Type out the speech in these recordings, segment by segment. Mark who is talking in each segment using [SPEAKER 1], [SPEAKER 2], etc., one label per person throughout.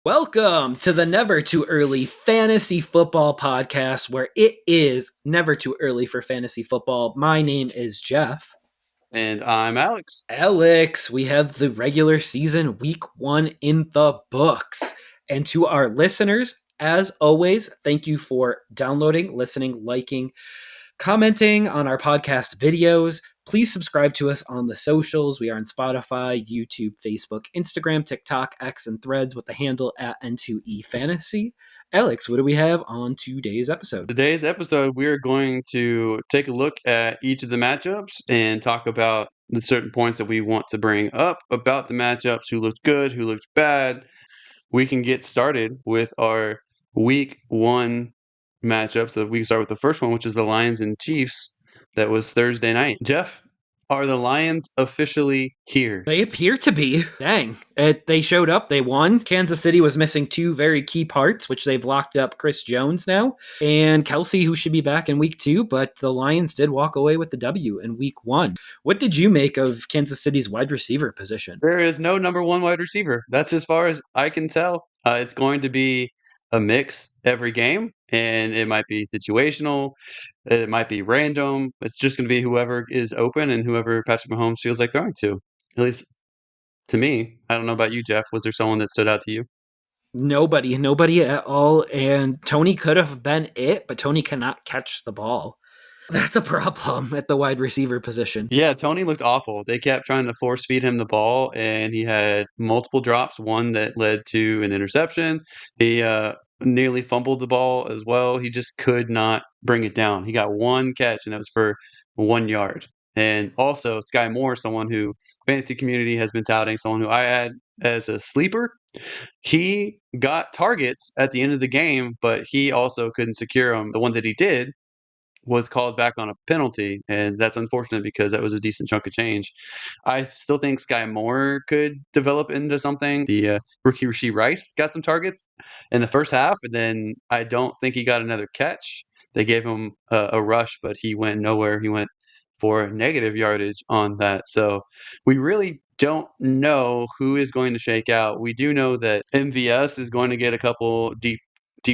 [SPEAKER 1] Welcome to the Never Too Early Fantasy Football Podcast, where it is never too early for fantasy football. My name is Jeff.
[SPEAKER 2] And I'm Alex.
[SPEAKER 1] Alex, we have the regular season week 1 in the books. And to our listeners, as always, thank you for downloading, listening, liking, commenting on our podcast videos. Please subscribe to us on the socials. We are on Spotify, YouTube, Facebook, Instagram, TikTok, X, and Threads with the handle at N2EFantasy. Alex, what do we have on today's episode?
[SPEAKER 2] Today's episode, we're going to take a look at each of the matchups and talk about the certain points that we want to bring up about the matchups, who looked good, who looked bad. We can get started with our week 1 matchup. So we can start with the first one, which is the Lions and Chiefs. That was Thursday night. Jeff, are the Lions officially here?
[SPEAKER 1] They appear to be. Dang. They showed up. They won. Kansas City was missing two very key parts, which they've locked up Chris Jones now, and Kelsey, who should be back in week 2, but the Lions did walk away with the W in week 1. What did you make of Kansas City's wide receiver position?
[SPEAKER 2] There is no number one wide receiver. That's as far as I can tell. It's going to be a mix every game, and it might be situational. It might be random. It's just going to be whoever is open and whoever Patrick Mahomes feels like throwing to. At least to me. I don't know about you, Jeff. Was there someone that stood out to you?
[SPEAKER 1] Nobody at all. And Tony could have been it, but Tony cannot catch the ball. That's a problem at the wide receiver position.
[SPEAKER 2] Yeah, Tony looked awful. They kept trying to force feed him the ball, and he had multiple drops, one that led to an interception. He nearly fumbled the ball as well. He just could not bring it down. He got one catch, and that was for 1 yard. And also, Sky Moore, someone who fantasy community has been touting, someone who I had as a sleeper. He got targets at the end of the game, but he also couldn't secure them. The one that he did was called back on a penalty, and that's unfortunate because that was a decent chunk of change. I still think Sky Moore could develop into something. The rookie Rasheed Rice got some targets in the first half, and then I don't think he got another catch. They gave him a rush, but he went nowhere. He went for negative yardage on that. So we really don't know who is going to shake out. We do know that MVS is going to get a couple deep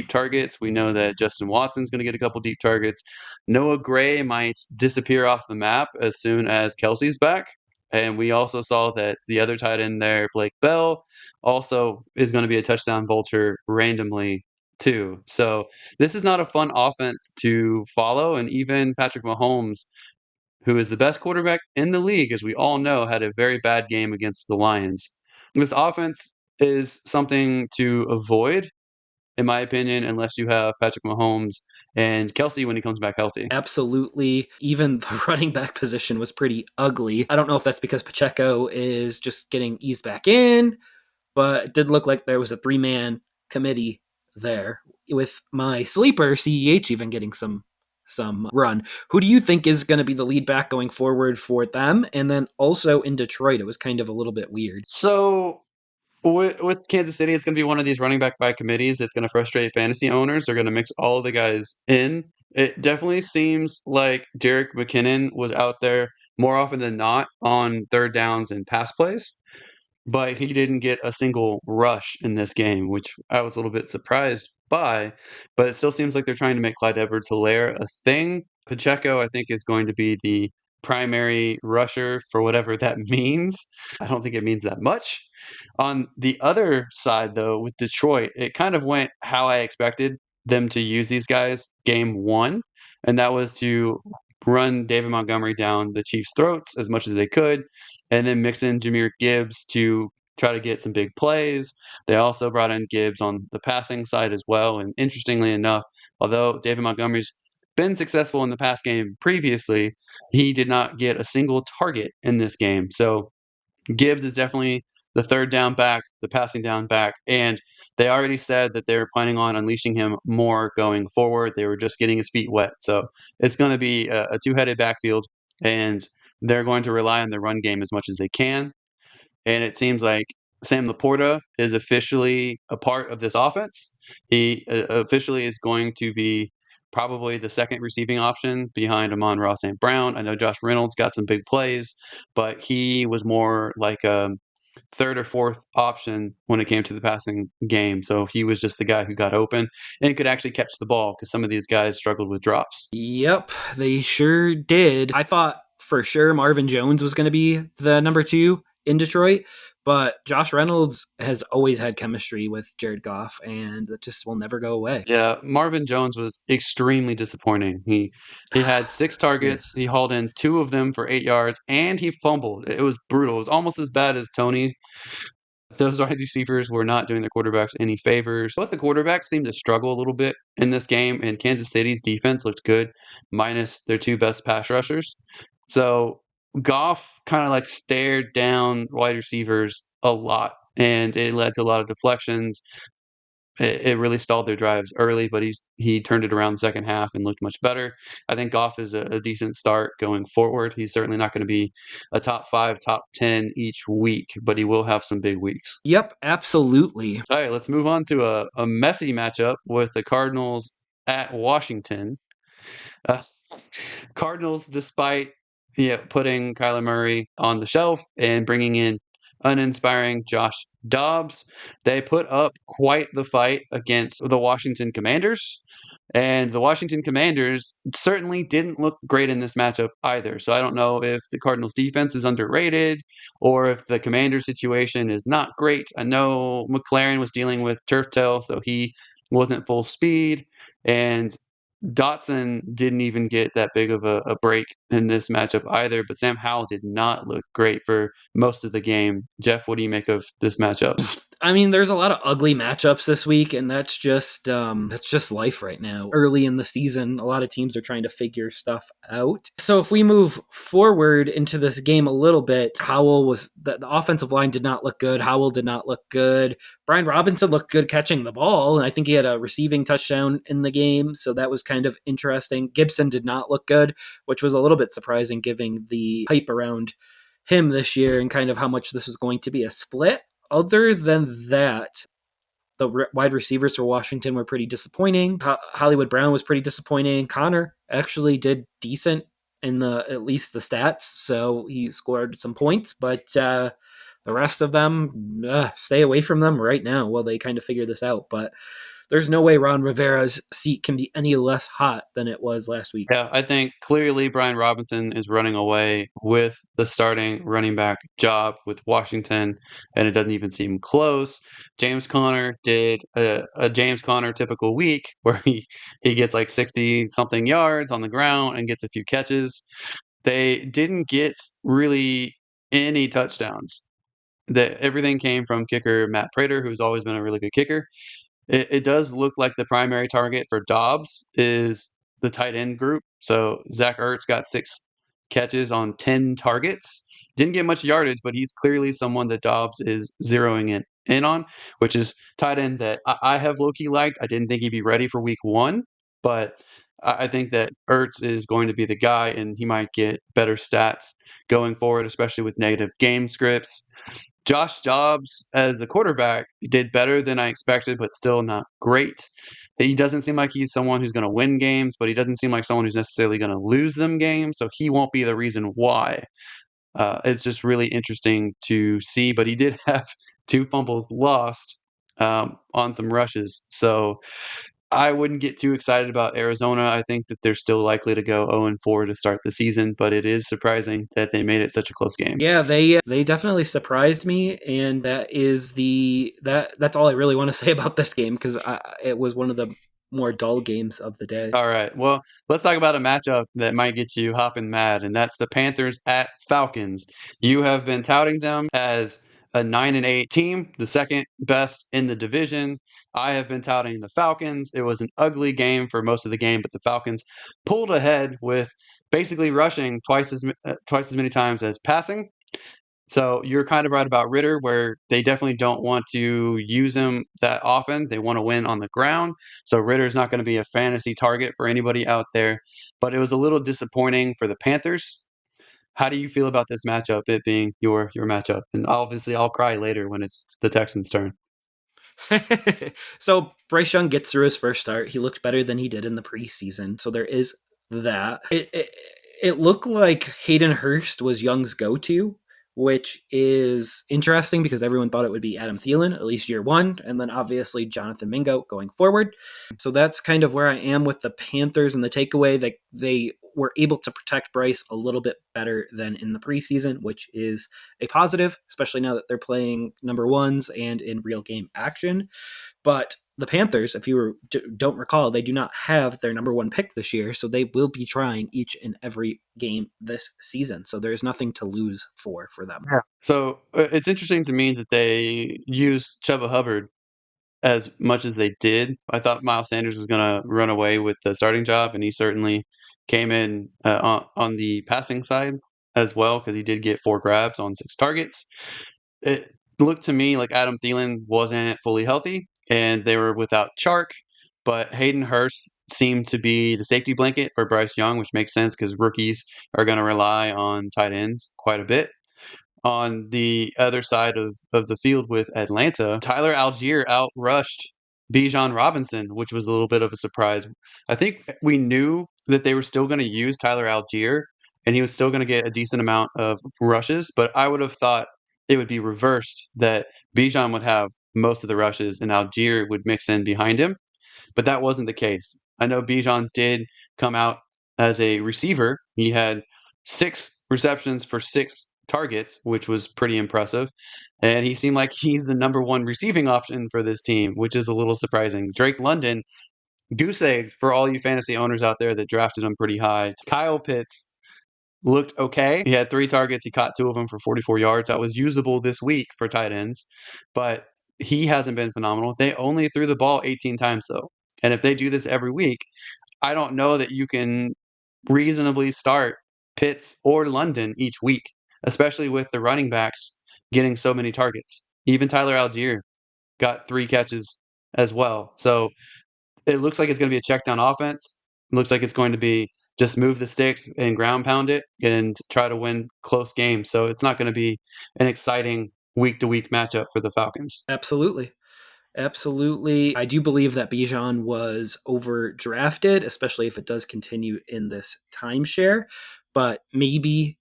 [SPEAKER 2] targets. We know that Justin Watson's going to get a couple deep targets. Noah Gray might disappear off the map as soon as Kelsey's back. And we also saw that the other tight end there, Blake Bell, also is going to be a touchdown vulture randomly too. So this is not a fun offense to follow. And even Patrick Mahomes, who is the best quarterback in the league, as we all know, had a very bad game against the Lions. This offense is something to avoid, in my opinion, unless you have Patrick Mahomes and Kelsey when he comes back healthy.
[SPEAKER 1] Absolutely. Even the running back position was pretty ugly. I don't know if that's because Pacheco is just getting eased back in, but it did look like there was a 3-man committee there with my sleeper CEH even getting some run. Who do you think is going to be the lead back going forward for them? And then also in Detroit, it was kind of a little bit weird.
[SPEAKER 2] So with Kansas City, it's going to be one of these running back by committees that's going to frustrate fantasy owners. They're going to mix all of the guys in. It definitely seems like Jerick McKinnon was out there more often than not on third downs and pass plays, but he didn't get a single rush in this game, which I was a little bit surprised by. But it still seems like they're trying to make Clyde Edwards-Helaire a thing. Pacheco, I think, is going to be the primary rusher for whatever that means. I don't think it means that much. On the other side, though, with Detroit, it kind of went how I expected them to use these guys game 1, and that was to run David Montgomery down the Chiefs' throats as much as they could, and then mix in Jahmyr Gibbs to try to get some big plays. They also brought in Gibbs on the passing side as well. And interestingly enough, although David Montgomery's been successful in the pass game previously, he did not get a single target in this game. So Gibbs is definitely the third down back, the passing down back, and they already said that they were planning on unleashing him more going forward. They were just getting his feet wet. So it's going to be a two-headed backfield, and they're going to rely on the run game as much as they can. And it seems like Sam Laporta is officially a part of this offense. He officially is going to be probably the second receiving option behind Amon-Ra St. Brown. I know Josh Reynolds got some big plays, but he was more like third or fourth option when it came to the passing game. So he was just the guy who got open and could actually catch the ball because some of these guys struggled with drops.
[SPEAKER 1] Yep, they sure did. I thought for sure Marvin Jones was going to be the number 2 in Detroit, but Josh Reynolds has always had chemistry with Jared Goff, and that just will never go away.
[SPEAKER 2] Yeah, Marvin Jones was extremely disappointing. He had 6 targets, he
[SPEAKER 1] Yes.
[SPEAKER 2] hauled in 2 of them for 8 yards, and he fumbled. It was brutal. It was almost as bad as Tony. Those wide receivers were not doing their quarterbacks any favors. Both the quarterbacks seemed to struggle a little bit in this game, and Kansas City's defense looked good, minus their 2 best pass rushers. So Goff kind of like stared down wide receivers a lot, and it led to a lot of deflections. It really stalled their drives early, but he turned it around the second half and looked much better. I think Goff is a decent start going forward. He's certainly not going to be a top 5, top 10 each week, but he will have some big weeks.
[SPEAKER 1] Yep, absolutely.
[SPEAKER 2] All right, let's move on to a messy matchup with the Cardinals at Washington. Uh, Cardinals, despite putting Kyler Murray on the shelf and bringing in uninspiring Josh Dobbs, they put up quite the fight against the Washington Commanders. And the Washington Commanders certainly didn't look great in this matchup either. So I don't know if the Cardinals defense is underrated or if the Commander situation is not great. I know McLaren was dealing with turf tail, so he wasn't full speed. And Dotson didn't even get that big of a break in this matchup either, but Sam Howell did not look great for most of the game. Jeff, what do you make of this matchup?
[SPEAKER 1] I mean, there's a lot of ugly matchups this week, and that's just life right now. Early in the season, a lot of teams are trying to figure stuff out. So if we move forward into this game a little bit, the offensive line did not look good. Howell did not look good. Brian Robinson looked good catching the ball, and I think he had a receiving touchdown in the game, so that was kind of interesting. Gibson did not look good, which was a little bit surprising given the hype around him this year and kind of how much this was going to be a split. Other than that, the wide receivers for Washington were pretty disappointing. Hollywood Brown was pretty disappointing. Connor actually did decent in at least the stats, so he scored some points, but the rest of them, stay away from them right now while they kind of figure this out. But there's no way Ron Rivera's seat can be any less hot than it was last week.
[SPEAKER 2] Yeah, I think clearly Brian Robinson is running away with the starting running back job with Washington, and it doesn't even seem close. James Conner did a James Conner typical week where he gets like 60 something yards on the ground and gets a few catches. They didn't get really any touchdowns. That everything came from kicker Matt Prater, who's always been a really good kicker. It does look like the primary target for Dobbs is the tight end group. So Zach Ertz got 6 catches on 10 targets. Didn't get much yardage, but he's clearly someone that Dobbs is zeroing in on, which is tight end that I have low-key liked. I didn't think he'd be ready for week 1, but I think that Ertz is going to be the guy, and he might get better stats going forward, especially with negative game scripts. Josh Dobbs as a quarterback did better than I expected, but still not great. He doesn't seem like he's someone who's going to win games, but he doesn't seem like someone who's necessarily going to lose them games. So he won't be the reason why. It's just really interesting to see. But he did have 2 fumbles lost on some rushes. So I wouldn't get too excited about Arizona. I think that they're still likely to go 0-4 to start the season, but it is surprising that they made it such a close game.
[SPEAKER 1] Yeah, they definitely surprised me, and that's all I really want to say about this game because it was one of the more dull games of the day.
[SPEAKER 2] All right. Well, let's talk about a matchup that might get you hopping mad, and that's the Panthers at Falcons. You have been touting them as a 9-8 team, the second best in the division. I have been touting the Falcons. It was an ugly game for most of the game, but the Falcons pulled ahead with basically rushing twice as many times as passing. So you're kind of right about Ritter, where they definitely don't want to use him that often. They want to win on the ground. So Ritter's not going to be a fantasy target for anybody out there. But it was a little disappointing for the Panthers. How do you feel about this matchup? It being your matchup, and obviously I'll cry later when it's the Texans' turn.
[SPEAKER 1] So Bryce Young gets through his first start. He looked better than he did in the preseason. So there is that. It looked like Hayden Hurst was Young's go-to, which is interesting because everyone thought it would be Adam Thielen, at least year one, and then obviously Jonathan Mingo going forward. So that's kind of where I am with the Panthers and the takeaway that they were able to protect Bryce a little bit better than in the preseason, which is a positive, especially now that they're playing number ones and in real game action. But the Panthers, if you don't recall, they do not have their number one pick this year, so they will be trying each and every game this season. So there's nothing to lose for them.
[SPEAKER 2] Yeah. So it's interesting to me that they use Chuba Hubbard as much as they did. I thought Miles Sanders was going to run away with the starting job, and he certainly came in on the passing side as well because he did get 4 grabs on 6 targets. It looked to me like Adam Thielen wasn't fully healthy, and they were without Chark, but Hayden Hurst seemed to be the safety blanket for Bryce Young, which makes sense because rookies are going to rely on tight ends quite a bit. On the other side of the field with Atlanta, Tyler Algier outrushed Bijan Robinson, which was a little bit of a surprise. I think we knew that they were still going to use Tyler Algier and he was still going to get a decent amount of rushes, but I would have thought it would be reversed that Bijan would have most of the rushes and Algier would mix in behind him, but that wasn't the case. I know Bijan did come out as a receiver. He had 6 receptions for 6 targets, which was pretty impressive. And he seemed like he's the number one receiving option for this team, which is a little surprising. Drake London, goose eggs for all you fantasy owners out there that drafted him pretty high. Kyle Pitts looked okay. He had 3 targets. He caught 2 of them for 44 yards. That was usable this week for tight ends, but he hasn't been phenomenal. They only threw the ball 18 times, though. And if they do this every week, I don't know that you can reasonably start Pitts or London each week, especially with the running backs getting so many targets. Even Tyler Algier got 3 catches as well. So it looks like it's going to be a check down offense. It looks like it's going to be just move the sticks and ground pound it and try to win close games. So it's not going to be an exciting week to week matchup for the Falcons.
[SPEAKER 1] Absolutely. Absolutely. I do believe that Bijan was overdrafted, especially if it does continue in this timeshare. But maybe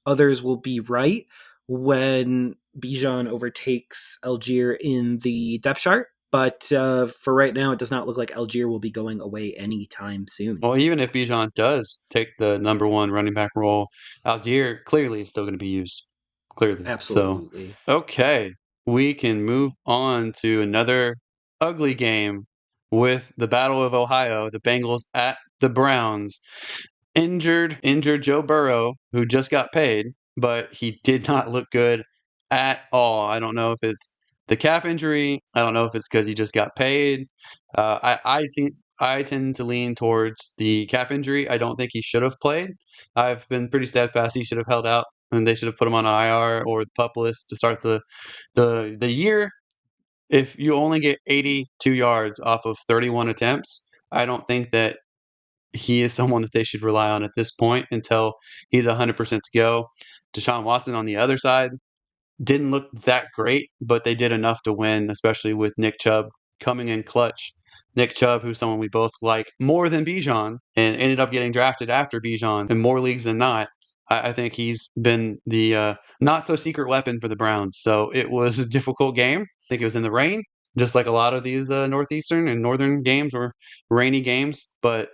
[SPEAKER 1] others will be right when Bijan overtakes Algier in the depth chart. But for right now, it does not look like Algier will be going away anytime soon.
[SPEAKER 2] Well, even if Bijan does take the number one running back role, Algier clearly is still going to be used. Clearly. So,
[SPEAKER 1] Absolutely.
[SPEAKER 2] okay, we can move on to another ugly game with the Battle of Ohio, the Bengals at the Browns. Injured Joe Burrow, who just got paid, but he did not look good at all. I don't know if it's the calf injury. I don't know if it's because he just got paid. I tend to lean towards the calf injury. I don't think he should have played. I've been pretty steadfast. He should have held out, and they should have put him on IR or the pup list to start the year. If you only get 82 yards off of 31 attempts, I don't think that he is someone that they should rely on at this point until he's 100% to go. Deshaun Watson on the other side didn't look that great, but they did enough to win, especially with Nick Chubb coming in clutch. Nick Chubb, who's someone we both like more than Bijan, and ended up getting drafted after Bijan in more leagues than not. I think he's been the not so secret weapon for the Browns. So it was a difficult game. I think it was in the rain, just like a lot of these northeastern and northern games were rainy games. But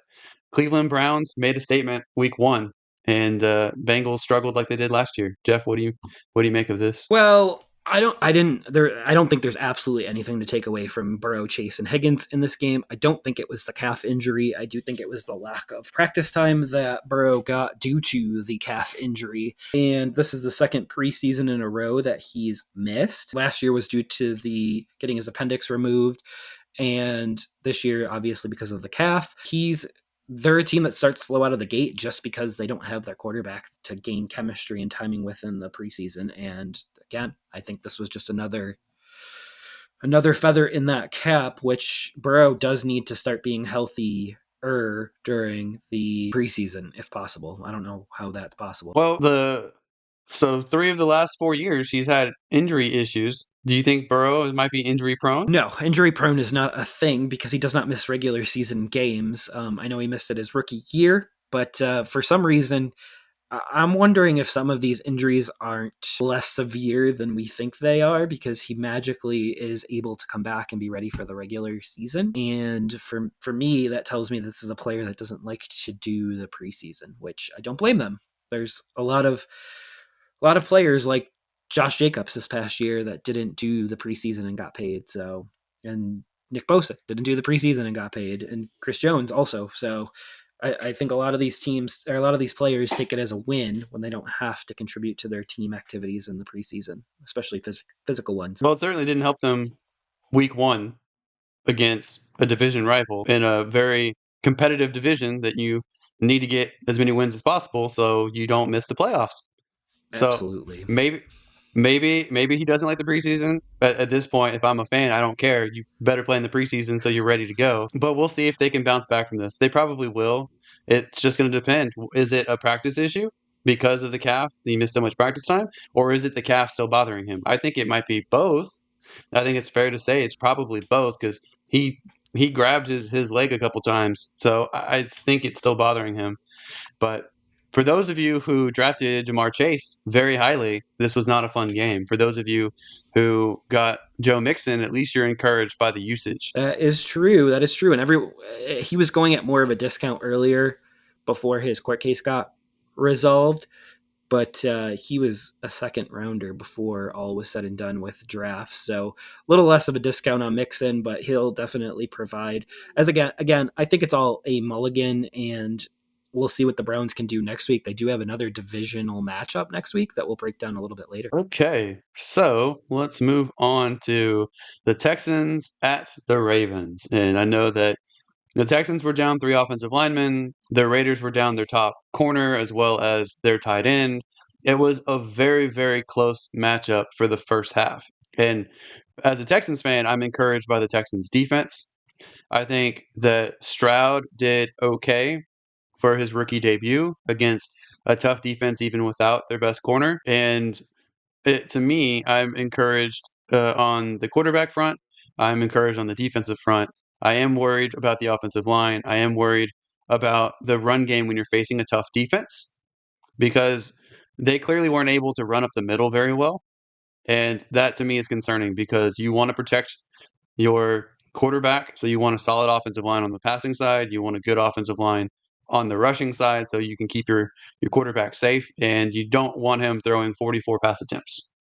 [SPEAKER 2] Cleveland Browns made a statement week 1, and Bengals struggled like they did last year. Jeff, what do you make of this?
[SPEAKER 1] Well, I don't think there's absolutely anything to take away from Burrow, Chase, and Higgins in this game. I don't think it was the calf injury. I do think it was the lack of practice time that Burrow got due to the calf injury. And this is the second preseason in a row that he's missed. Last year was due to the getting his appendix removed. And this year, obviously, because of the calf, they're a team that starts slow out of the gate just because they don't have their quarterback to gain chemistry and timing within the preseason. And again, I think this was just another feather in that cap, which Burrow does need to start being healthy during the preseason if possible. I don't know how that's possible.
[SPEAKER 2] Well, so 3 of the last 4 years he's had injury issues. Do you think Burrow might be injury prone?
[SPEAKER 1] No, injury prone is not a thing because he does not miss regular season games. I know he missed it his rookie year, but for some reason, I'm wondering if some of these injuries aren't less severe than we think they are, because he magically is able to come back and be ready for the regular season. And for me, that tells me this is a player that doesn't like to do the preseason, which I don't blame them. There's a lot of players like Josh Jacobs this past year that didn't do the preseason and got paid. So, and Nick Bosa didn't do the preseason and got paid, and Chris Jones also. So I think a lot of these teams or a lot of these players take it as a win when they don't have to contribute to their team activities in the preseason, especially physical ones.
[SPEAKER 2] Well, it certainly didn't help them week 1 against a division rival in a very competitive division that you need to get as many wins as possible so you don't miss the playoffs. So
[SPEAKER 1] Absolutely.
[SPEAKER 2] maybe maybe he doesn't like the preseason. At this point, if I'm a fan, I don't care. You better play in the preseason so you're ready to go. But we'll see if they can bounce back from this. They probably will. It's just going to depend. Is it a practice issue because of the calf? He missed so much practice time, or is it the calf still bothering him? I think it might be both. I think it's fair to say it's probably both because he he grabbed his leg a couple times, so I think it's still bothering him. But for those of you who drafted Jamar Chase very highly, this was not a fun game. For those of you who got Joe Mixon, at least you're encouraged by the usage.
[SPEAKER 1] That is true. That is true. And he was going at more of a discount earlier before his court case got resolved, but he was a second rounder before all was said and done with drafts. So a little less of a discount on Mixon, but he'll definitely provide. As again, I think it's all a mulligan, and we'll see what the Browns can do next week. They do have another divisional matchup next week that we'll break down a little bit later.
[SPEAKER 2] Okay, so let's move on to the Texans at the Ravens. And I know that the Texans were down 3 offensive linemen. The Raiders were down their top corner as well as their tight end. It was a very, very close matchup for the first half. And as a Texans fan, I'm encouraged by the Texans defense. I think that Stroud did okay for his rookie debut against a tough defense, even without their best corner. And to me, I'm encouraged on the quarterback front. I'm encouraged on the defensive front. I am worried about the offensive line. I am worried about the run game when you're facing a tough defense because they clearly weren't able to run up the middle very well. And that to me is concerning because you want to protect your quarterback. So you want a solid offensive line on the passing side. You want a good offensive line on the rushing side so you can keep your quarterback safe. And you don't want him throwing 44 pass attempts.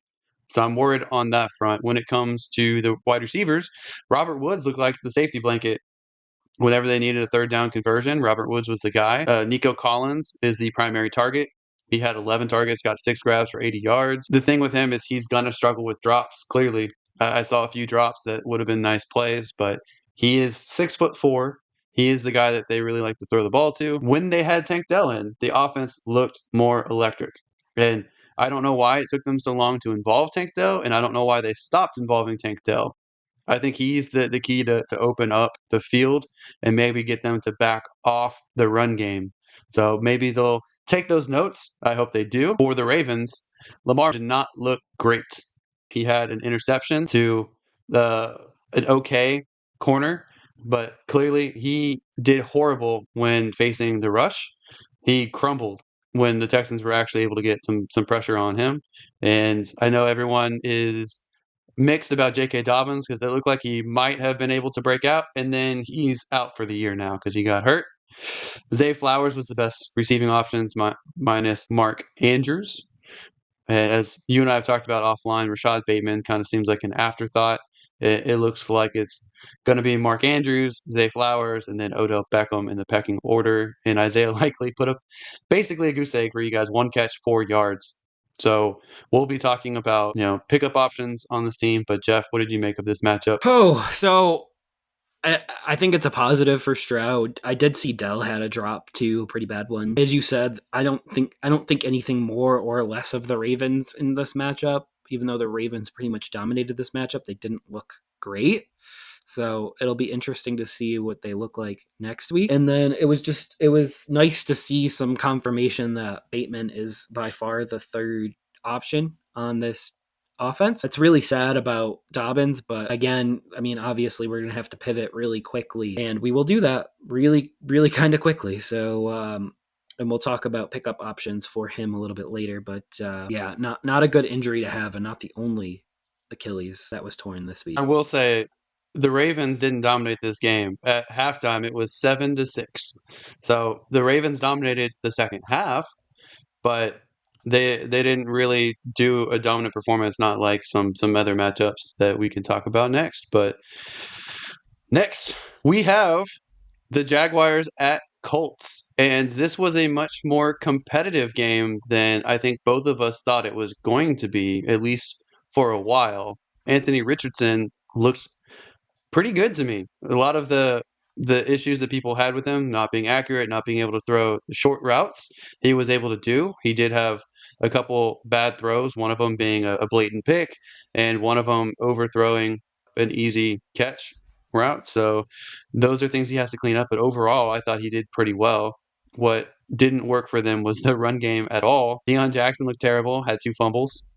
[SPEAKER 2] So I'm worried on that front. When it comes to the wide receivers, Robert Woods looked like the safety blanket. Whenever they needed a third down conversion, Robert Woods was the guy. Nico Collins is the primary target. He had 11 targets, got 6 grabs for 80 yards. The thing with him is he's going to struggle with drops, clearly. I saw a few drops that would have been nice plays, but he is 6'4". He is the guy that they really like to throw the ball to. When they had Tank Dell in, the offense looked more electric. And I don't know why it took them so long to involve Tank Dell, and I don't know why they stopped involving Tank Dell. I think he's the key to open up the field and maybe get them to back off the run game. So maybe they'll take those notes. I hope they do. For the Ravens, Lamar did not look great. He had an interception to an okay corner, but clearly he did horrible when facing the rush. He crumbled when the Texans were actually able to get some pressure on him. And I know everyone is mixed about J.K. Dobbins because it looked like he might have been able to break out, and then he's out for the year now because he got hurt. Zay Flowers was the best receiving options, minus Mark Andrews. As you and I have talked about offline, Rashad Bateman kind of seems like an afterthought. It looks like it's going to be Mark Andrews, Zay Flowers, and then Odell Beckham in the pecking order. And Isaiah likely put up basically a goose egg for you guys, 1 catch, 4 yards. So we'll be talking about pickup options on this team. But Jeff, what did you make of this matchup?
[SPEAKER 1] Oh, so I think it's a positive for Stroud. I did see Dell had a drop too, a pretty bad one. As you said, I don't think anything more or less of the Ravens in this matchup. Even though the Ravens pretty much dominated this matchup, they didn't look great. So it'll be interesting to see what they look like next week. And then it was nice to see some confirmation that Bateman is by far the third option on this offense. It's really sad about Dobbins, but again, I mean, obviously we're going to have to pivot really quickly, and we will do that really, really kind of quickly. So and we'll talk about pickup options for him a little bit later. But yeah, not a good injury to have, and not the only Achilles that was torn this
[SPEAKER 2] I
[SPEAKER 1] week.
[SPEAKER 2] will say the Ravens didn't dominate this game. At halftime, it was 7-6. So the Ravens dominated the second half, but they didn't really do a dominant performance, not like some other matchups that we can talk about next. But next, we have the Jaguars at Colts. And this was a much more competitive game than I think both of us thought it was going to be, at least for a while. Anthony Richardson looks pretty good to me. A lot of the issues that people had with him, not being accurate, not being able to throw short routes, he was able to do. He did have a couple bad throws, one of them being a blatant pick, and one of them overthrowing an easy catch route. So those are things he has to clean up. But overall, I thought he did pretty well. What didn't work for them was the run game at all. Deion Jackson looked terrible, had 2 fumbles.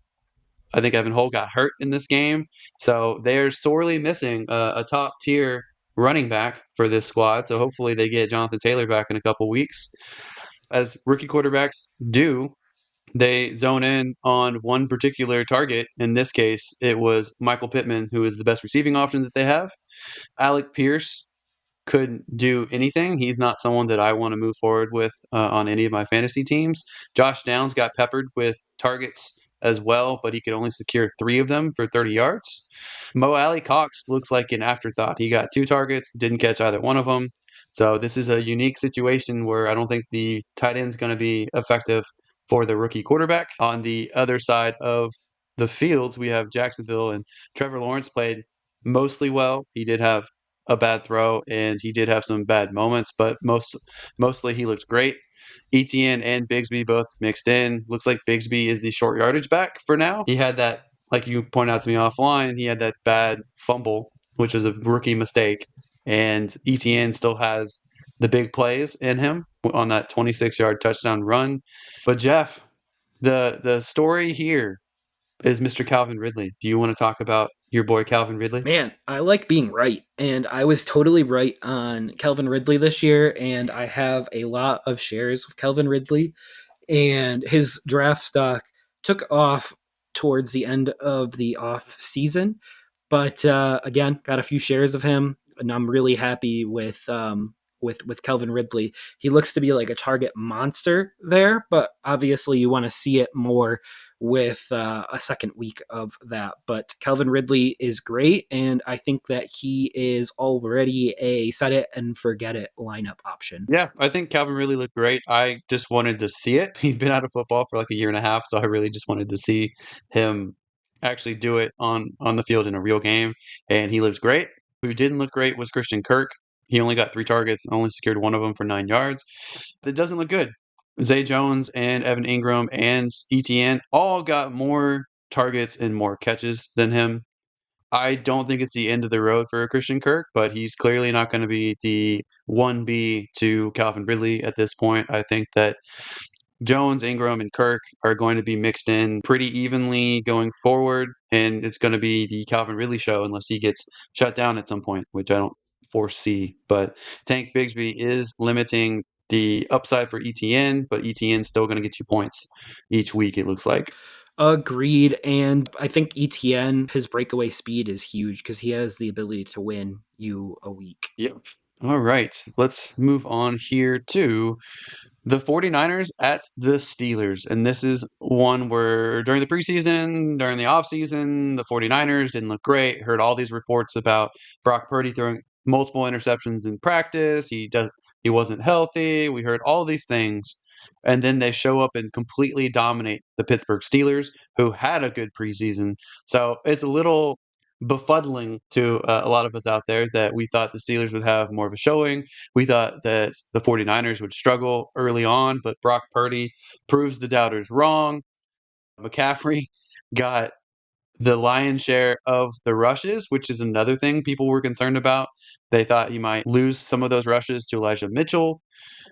[SPEAKER 2] I think Evan Hull got hurt in this game, so they're sorely missing a top tier running back for this squad. So hopefully they get Jonathan Taylor back in a couple weeks. As rookie quarterbacks do, they zone in on one particular target. In this case, it was Michael Pittman, who is the best receiving option that they have. Alec Pierce couldn't do anything. He's not someone that I want to move forward with on any of my fantasy teams. Josh Downs got peppered with targets as well, but he could only secure 3 of them for 30 yards. Mo Alley Cox looks like an afterthought. He got 2 targets, didn't catch either one of them. So this is a unique situation where I don't think the tight end is going to be effective for the rookie quarterback. On the other side of the field, we have Jacksonville, and Trevor Lawrence played mostly well. He did have a bad throw, and he did have some bad moments, but mostly he looked great. ETN and Bigsby both mixed in. Looks like Bigsby is the short yardage back for now. He had that, like you pointed out to me offline, he had that bad fumble, which was a rookie mistake, and ETN still has the big plays in him on that 26-yard touchdown run. But Jeff, the story here is Mr. Calvin Ridley. Do you want to talk about your boy Calvin Ridley?
[SPEAKER 1] Man, I like being right, and I was totally right on Calvin Ridley this year, and I have a lot of shares of Calvin Ridley, and his draft stock took off towards the end of the off season. But again, got a few shares of him, and I'm really happy with Calvin Ridley. He looks to be like a target monster there, but obviously you want to see it more with a second week of that. But Calvin Ridley is great, and I think that he is already a set it and forget it lineup option.
[SPEAKER 2] Yeah, I think Calvin really looked great. I just wanted to see it. He's been out of football for like a year and a half, so I really just wanted to see him actually do it on the field in a real game, and he looks great. Who didn't look great was Christian Kirk. He only got 3 targets, only secured one of them for 9 yards. That doesn't look good. Zay Jones and Evan Ingram and ETN all got more targets and more catches than him. I don't think it's the end of the road for Christian Kirk, but he's clearly not going to be the 1B to Calvin Ridley at this point. I think that Jones, Ingram, and Kirk are going to be mixed in pretty evenly going forward, and it's going to be the Calvin Ridley show unless he gets shut down at some point, which I don't foresee. But Tank Bigsby is limiting the upside for ETN, but ETN's still going to get 2 points each week, it looks like.
[SPEAKER 1] Agreed. And I think ETN, his breakaway speed is huge because he has the ability to win you a week.
[SPEAKER 2] Yep. All right. Let's move on here to the 49ers at the Steelers. And this is one where during the preseason, during the offseason, the 49ers didn't look great. Heard all these reports about Brock Purdy throwing multiple interceptions in practice. He wasn't healthy. We heard all these things. And then they show up and completely dominate the Pittsburgh Steelers, who had a good preseason. So it's a little befuddling to a lot of us out there that we thought the Steelers would have more of a showing. We thought that the 49ers would struggle early on, but Brock Purdy proves the doubters wrong. McCaffrey got the lion's share of the rushes, which is another thing people were concerned about. They thought he might lose some of those rushes to Elijah Mitchell,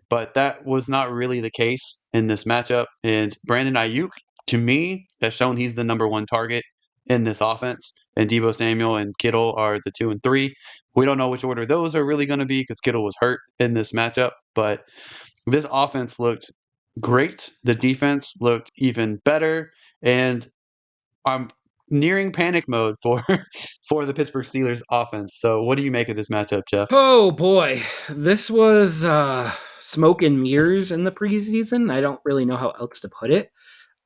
[SPEAKER 2] but that was not really the case in this matchup. And Brandon Ayuk, to me, has shown he's the number one target in this offense, and Deebo Samuel and Kittle are the 2 and 3. We don't know which order those are really going to be because Kittle was hurt in this matchup, but this offense looked great. The defense looked even better, and I'm nearing panic mode for for the Pittsburgh Steelers offense. So, what do you make of this matchup, Jeff?
[SPEAKER 1] Oh boy, this was smoke and mirrors in the preseason. I don't really know how else to put it.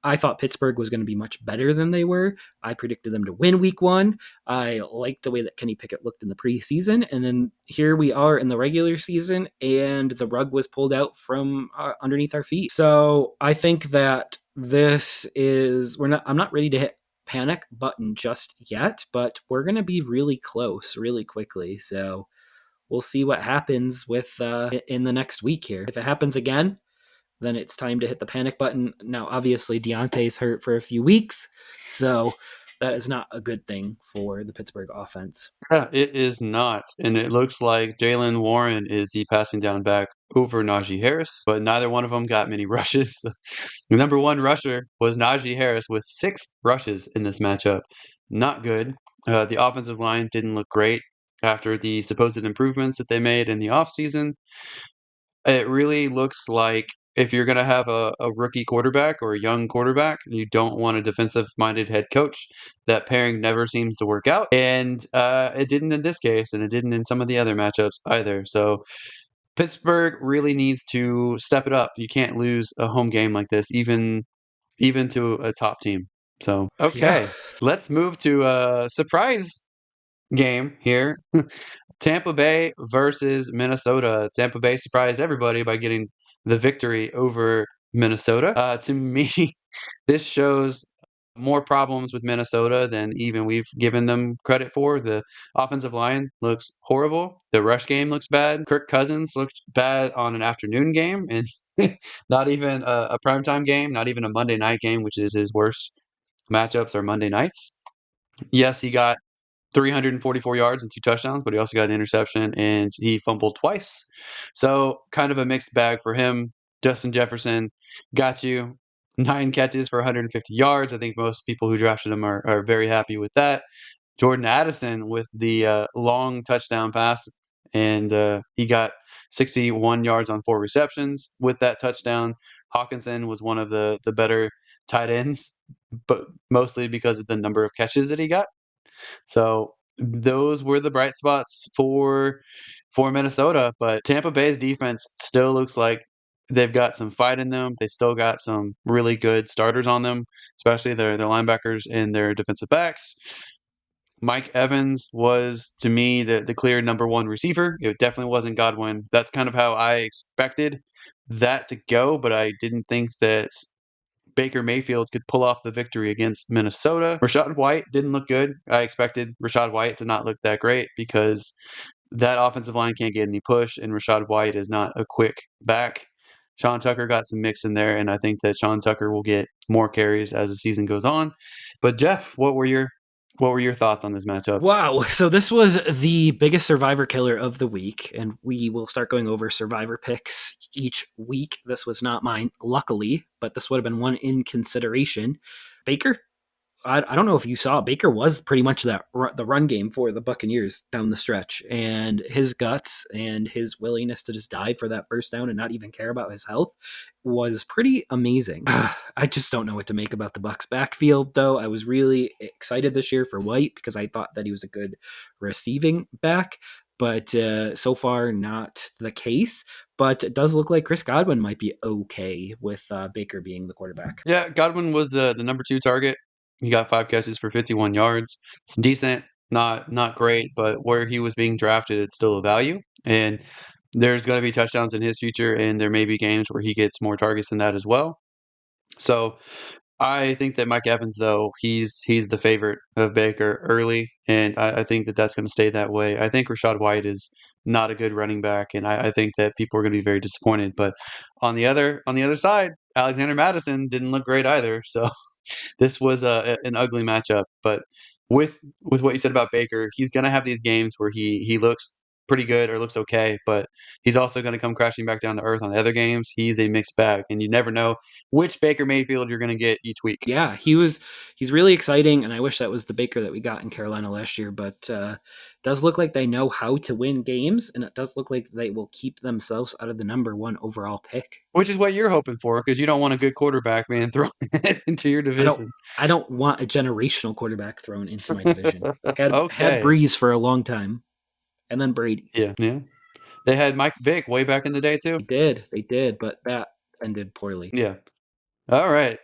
[SPEAKER 1] I thought Pittsburgh was going to be much better than they were. I predicted them to win week one. I liked the way that Kenny Pickett looked in the preseason. And then here we are in the regular season, and the rug was pulled out from underneath our feet. So I think that I'm not ready to hit panic button just yet, but we're going to be really close really quickly. So we'll see what happens with in the next week here. If it happens again, then it's time to hit the panic button. Now, obviously, Deontay's hurt for a few weeks, so that is not a good thing for the Pittsburgh offense.
[SPEAKER 2] Yeah, it is not, and it looks like Jalen Warren is the passing down back over Najee Harris, but neither one of them got many rushes. The number one rusher was Najee Harris with 6 rushes in this matchup. Not good. The offensive line didn't look great after the supposed improvements that they made in the offseason. It really looks like if you're going to have a rookie quarterback or a young quarterback, you don't want a defensive minded head coach. That pairing never seems to work out. And it didn't in this case, and it didn't in some of the other matchups either. So Pittsburgh really needs to step it up. You can't lose a home game like this, even to a top team. So,
[SPEAKER 1] Yeah.
[SPEAKER 2] okay, let's move to a surprise game here. Tampa Bay versus Minnesota. Tampa Bay surprised everybody by getting the victory over Minnesota. To me, this shows more problems with Minnesota than even we've given them credit for. The offensive line looks horrible. The rush game looks bad. Kirk Cousins looked bad on an afternoon game and not even a primetime game, not even a Monday night game, which is his worst matchups are Monday nights. Yes, he got 344 yards and 2 touchdowns, but he also got an interception and he fumbled twice. So, kind of a mixed bag for him. Justin Jefferson got you 9 catches for 150 yards. I think most people who drafted him are very happy with that. Jordan Addison with the long touchdown pass, and he got 61 yards on 4 receptions with that touchdown. Hawkinson was one of the better tight ends, but mostly because of the number of catches that he got. So those were the bright spots for Minnesota, but Tampa Bay's defense still looks like they've got some fight in them. They still got some really good starters on them, especially their linebackers and their defensive backs. Mike Evans was to me the clear number one receiver. It definitely wasn't Godwin. That's kind of how I expected that to go, but I didn't think that Baker Mayfield could pull off the victory against Minnesota. Rashad White didn't look good. I expected Rashad White to not look that great because that offensive line can't get any push, and Rashad White is not a quick back. Sean Tucker got some mix in there, and I think that Sean Tucker will get more carries as the season goes on. But Jeff, what were your thoughts on this matchup?
[SPEAKER 1] Wow. So this was the biggest survivor killer of the week, and we will start going over survivor picks each week. This was not mine, luckily, but this would have been one in consideration. Baker, I don't know if you saw, Baker was pretty much the run game for the Buccaneers down the stretch, and his guts and his willingness to just dive for that first down and not even care about his health was pretty amazing. I just don't know what to make about the Bucks backfield, though. I was really excited this year for White because I thought that he was a good receiving back, but so far not the case. But it does look like Chris Godwin might be okay with Baker being the quarterback.
[SPEAKER 2] Yeah, Godwin was the number 2 target. He got 5 catches for 51 yards. It's decent, not great, but where he was being drafted, it's still a value. And there's going to be touchdowns in his future, and there may be games where he gets more targets than that as well. So I think that Mike Evans, though, he's the favorite of Baker early, and I think that that's going to stay that way. I think Rashad White is not a good running back, and I think that people are going to be very disappointed. But on the other side, Alexander Madison didn't look great either. So this was an ugly matchup. But with what you said about Baker, he's going to have these games where he looks pretty good or looks okay, but he's also going to come crashing back down to earth on the other games. He's a mixed bag, and you never know which Baker Mayfield you're going to get each week.
[SPEAKER 1] Yeah, he's really exciting, and I wish that was the Baker that we got in Carolina last year. But it does look like they know how to win games, and it does look like they will keep themselves out of the number one overall pick.
[SPEAKER 2] Which is what you're hoping for, because you don't want a good quarterback being thrown into your
[SPEAKER 1] I don't
[SPEAKER 2] division.
[SPEAKER 1] I don't want a generational quarterback thrown into my division. Had
[SPEAKER 2] Okay.
[SPEAKER 1] Breeze for a long time, and then Brady.
[SPEAKER 2] Yeah. Yeah. They had Mike Vick way back in the day too.
[SPEAKER 1] They did, but that ended poorly.
[SPEAKER 2] Yeah. All right.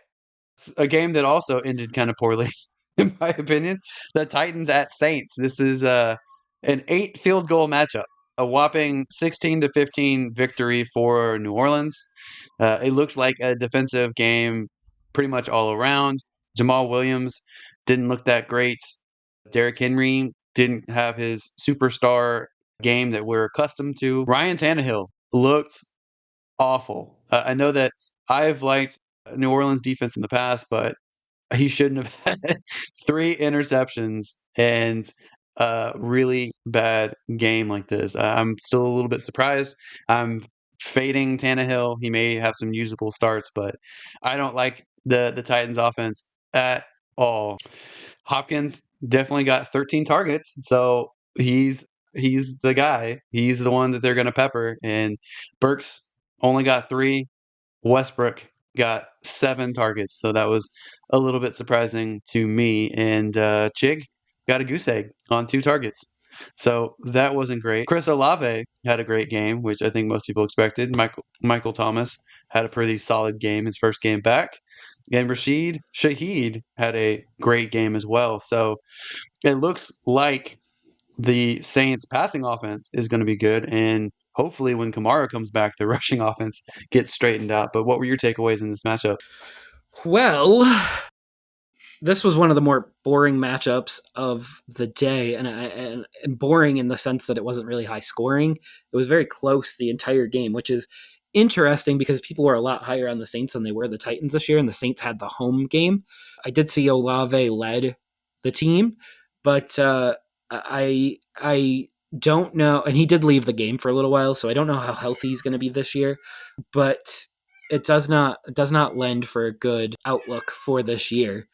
[SPEAKER 2] A game that also ended kind of poorly, in my opinion. The Titans at Saints. This is an 8 field goal matchup, a whopping 16-15 victory for New Orleans. It looked like a defensive game pretty much all around. Jamal Williams didn't look that great. Derrick Henry didn't have his superstar game that we're accustomed to. Ryan Tannehill looked awful. I know that I've liked New Orleans defense in the past, but he shouldn't have had 3 interceptions and a really bad game like this. I'm still a little bit surprised. I'm fading Tannehill. He may have some usable starts, but I don't like the Titans offense at all. Hopkins definitely got 13 targets, so he's the guy. He's the one that they're gonna pepper, and Burks only got 3. Westbrook got 7 targets, so that was a little bit surprising to me. And Chig got a goose egg on 2 targets, so that wasn't great. Chris Olave had a great game, which I think most people expected. Michael Thomas had a pretty solid game his first game back, and Rashid Shaheed had a great game as well. So it looks like the Saints passing offense is going to be good, and hopefully when Kamara comes back, the rushing offense gets straightened out. But what were your takeaways in this matchup?
[SPEAKER 1] Well, this was one of the more boring matchups of the day, and boring in the sense that it wasn't really high scoring. It was very close the entire game, which is interesting because people were a lot higher on the Saints than they were the Titans this year, and the Saints had the home game. I did see Olave led the team, but I don't know, and he did leave the game for a little while, so I don't know how healthy he's going to be this year. But it does not lend for a good outlook for this year.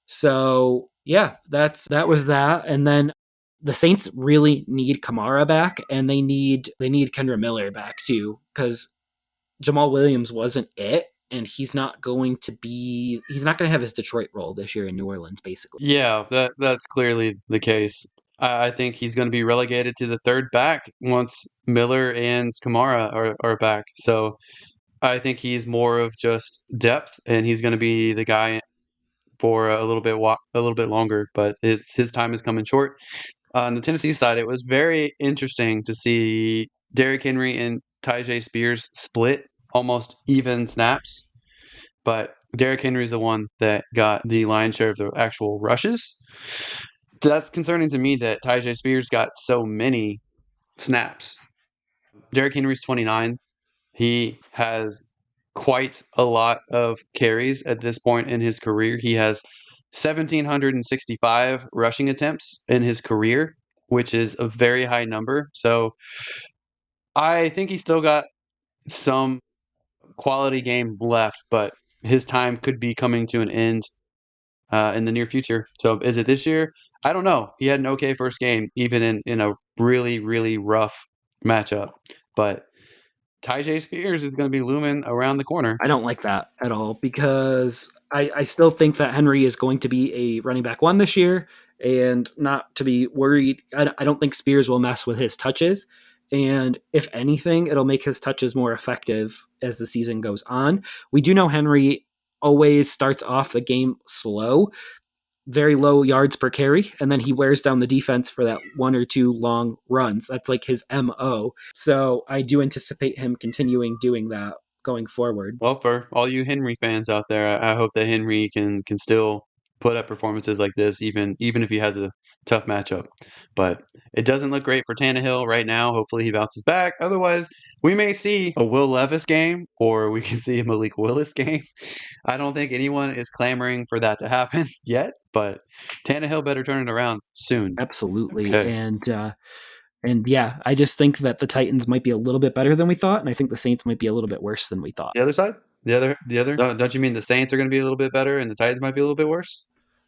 [SPEAKER 1] So yeah, that was that. And then the Saints really need Kamara back, and they need Kendra Miller back too, because Jamal Williams wasn't it, and he's not going to have his Detroit role this year in New Orleans, basically.
[SPEAKER 2] Yeah, that's clearly the case. I think he's going to be relegated to the third back once Miller and Kamara are back. So I think he's more of just depth, and he's going to be the guy for a little bit longer. But it's his time is coming short. On the Tennessee side, it was very interesting to see Derrick Henry and Tyjae Spears split almost even snaps, but Derrick Henry is the one that got the lion's share of the actual rushes. That's concerning to me that Tyjae Spears got so many snaps. Derrick Henry's 29. He has quite a lot of carries at this point in his career. He has 1,765 rushing attempts in his career, which is a very high number. So I think he's still got some quality game left, but his time could be coming to an end in the near future. So is it this year? I don't know. He had an okay first game, even in a really, really rough matchup. But Tyjae Spears is going to be looming around the corner.
[SPEAKER 1] I don't like that at all because I still think that Henry is going to be a running back one this year, and not to be worried. I don't think Spears will mess with his touches. And if anything, it'll make his touches more effective as the season goes on. We do know Henry always starts off the game slow, very low yards per carry, and then he wears down the defense for that one or two long runs. That's like his MO. So I do anticipate him continuing doing that going forward.
[SPEAKER 2] Well, for all you Henry fans out there, I hope that Henry can still put up performances like this, even if he has a tough matchup. But it doesn't look great for Tannehill right now. Hopefully, he bounces back. Otherwise, we may see a Will Levis game, or we can see a Malik Willis game. I don't think anyone is clamoring for that to happen yet, but Tannehill better turn it around soon.
[SPEAKER 1] Absolutely.
[SPEAKER 2] Okay.
[SPEAKER 1] And And yeah, I just think that the Titans might be a little bit better than we thought, and I think the Saints might be a little bit worse than we thought.
[SPEAKER 2] The other side? The other? Don't you mean the Saints are going to be a little bit better and the Titans might be a little bit worse?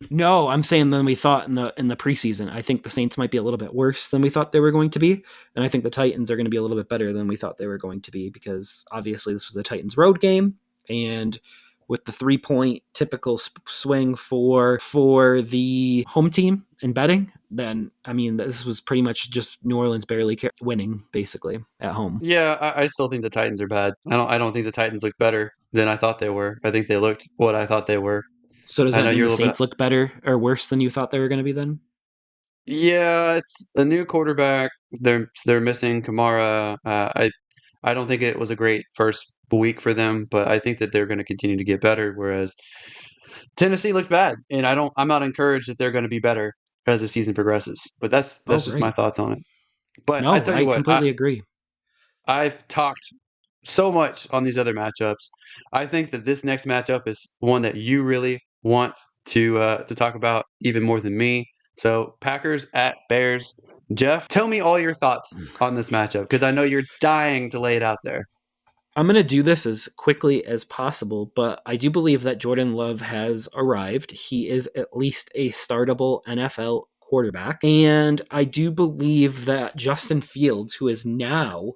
[SPEAKER 1] No, I'm saying than we thought in the preseason. I think the Saints might be a little bit worse than we thought they were going to be, and I think the Titans are going to be a little bit better than we thought they were going to be because obviously this was a Titans road game, and with the 3 point typical swing for the home team in betting, then I mean this was pretty much just New Orleans barely winning basically at home.
[SPEAKER 2] Yeah, I still think the Titans are bad. I don't think the Titans look better than I thought they were. I think they looked what I thought they were.
[SPEAKER 1] So does
[SPEAKER 2] I
[SPEAKER 1] that
[SPEAKER 2] know
[SPEAKER 1] mean
[SPEAKER 2] you're
[SPEAKER 1] the
[SPEAKER 2] a little bit.
[SPEAKER 1] Saints look better or worse than you thought they were going to be then?
[SPEAKER 2] Yeah, it's a new quarterback. They're missing Kamara. I don't think it was a great first week for them, but I think that they're going to continue to get better. Whereas Tennessee looked bad, and I'm not encouraged that they're going to be better as the season progresses. But
[SPEAKER 1] Oh,
[SPEAKER 2] that's just my
[SPEAKER 1] right.
[SPEAKER 2] thoughts on it. But I
[SPEAKER 1] No,
[SPEAKER 2] tell you
[SPEAKER 1] I
[SPEAKER 2] what,
[SPEAKER 1] completely agree.
[SPEAKER 2] I've talked so much on these other matchups. I think that this next matchup is one that you really want to talk about even more than me. So Packers at Bears. Jeff, tell me all your thoughts on this matchup because I know you're dying to lay it out there.
[SPEAKER 1] I'm going to do this as quickly as possible, but I do believe that Jordan Love has arrived. He is at least a startable NFL quarterback. And I do believe that Justin Fields, who is now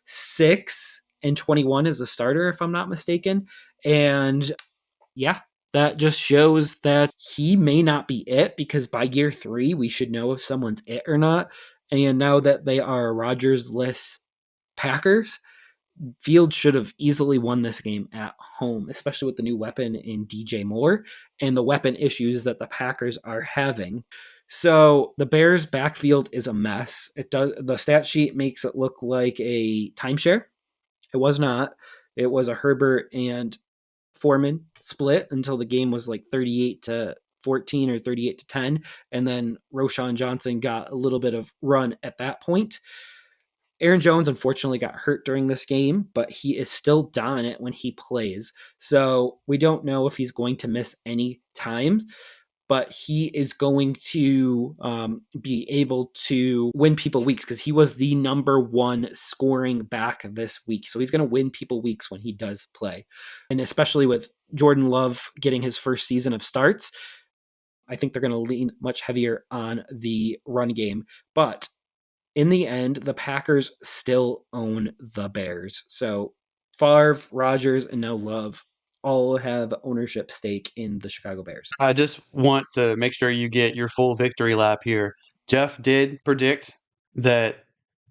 [SPEAKER 1] 6-21 as a starter, if I'm not mistaken. And yeah, that just shows that he may not be it because by year 3, we should know if someone's it or not. And now that they are Rodgers-less Packers, Fields should have easily won this game at home, especially with the new weapon in DJ Moore and the weapon issues that the Packers are having. So the Bears' backfield is a mess. It does the stat sheet makes it look like a timeshare. It was not. It was a Herbert and Foreman split until the game was like 38-14 or 38-10, and then Roshan Johnson got a little bit of run at that point. Aaron Jones unfortunately got hurt during this game, but he is still dominant when he plays. So we don't know if he's going to miss any times, but he is going to be able to win people weeks because he was the number one scoring back this week. So he's going to win people weeks when he does play. And especially with Jordan Love getting his first season of starts, I think they're going to lean much heavier on the run game. But in the end, the Packers still own the Bears. So Favre, Rodgers, and now Love all have ownership stake in the Chicago Bears.
[SPEAKER 2] I just want to make sure you get your full victory lap here. Jeff did predict that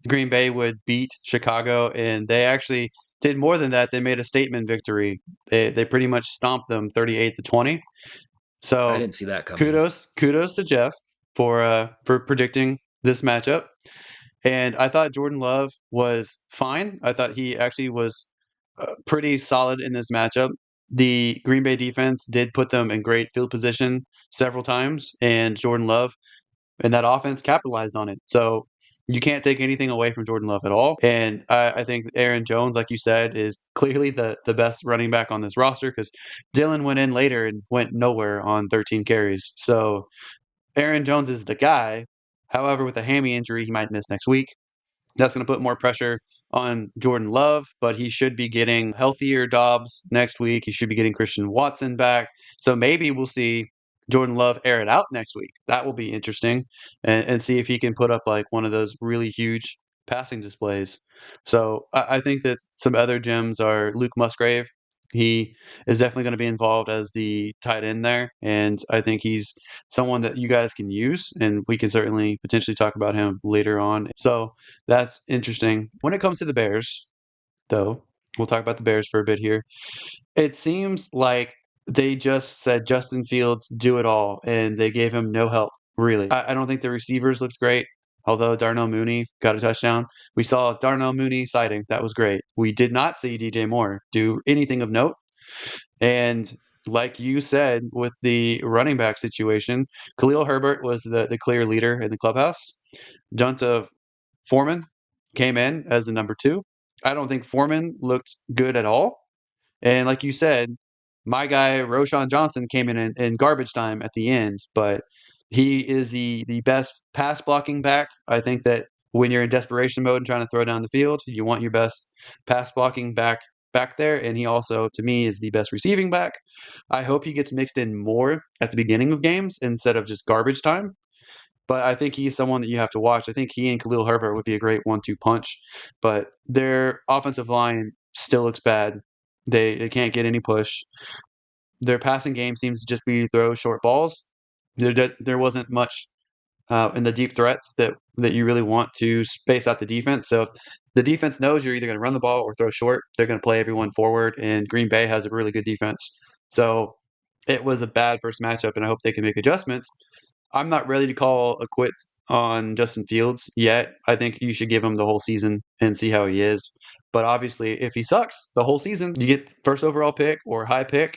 [SPEAKER 2] Green Bay would beat Chicago, and they actually did more than that. They made a statement victory. They pretty much stomped them 38-20.
[SPEAKER 1] I
[SPEAKER 2] So
[SPEAKER 1] didn't see that coming.
[SPEAKER 2] kudos to Jeff for predicting this matchup. And I thought Jordan Love was fine. I thought he actually was pretty solid in this matchup. The Green Bay defense did put them in great field position several times, and Jordan Love and that offense capitalized on it. So you can't take anything away from Jordan Love at all. And I think Aaron Jones, like you said, is clearly the best running back on this roster because Dylan went in later and went nowhere on 13 carries. So Aaron Jones is the guy. However, with a hammy injury, he might miss next week. That's going to put more pressure on Jordan Love, but he should be getting healthier Dobbs next week. He should be getting Christian Watson back. So maybe we'll see Jordan Love air it out next week. That will be interesting and see if he can put up like one of those really huge passing displays. So I think that some other gems are Luke Musgrave. He is definitely going to be involved as the tight end there. And I think he's someone that you guys can use, and we can certainly potentially talk about him later on. So that's interesting. When it comes to the Bears, though, we'll talk about the Bears for a bit here. It seems like they just said Justin Fields do it all, and they gave him no help, really. I don't think the receivers looked great, although Darnell Mooney got a touchdown. We saw Darnell Mooney sighting. That was great. We did not see DJ Moore do anything of note. And like you said, with the running back situation, Khalil Herbert was the clear leader in the clubhouse. Donta Foreman came in as the number 2. I don't think Foreman looked good at all. And like you said, my guy Roshan Johnson came in garbage time at the end, but he is the best pass blocking back I think that when you're in desperation mode and trying to throw down the field, you want your best pass blocking back there, and he also, to me, is the best receiving back. I hope he gets mixed in more at the beginning of games instead of just garbage time. But I think he's someone that you have to watch. I think he and Khalil Herbert would be a great 1-2 punch, but their offensive line still looks bad. They can't get any push. Their passing game seems to just be throw short balls. There wasn't much in the deep threats that you really want to space out the defense. So if the defense knows you're either going to run the ball or throw short, they're going to play everyone forward. And Green Bay has a really good defense. So it was a bad first matchup, and I hope they can make adjustments. I'm not ready to call a quits on Justin Fields yet. I think you should give him the whole season and see how he is. But obviously, if he sucks the whole season, you get first overall pick or high pick,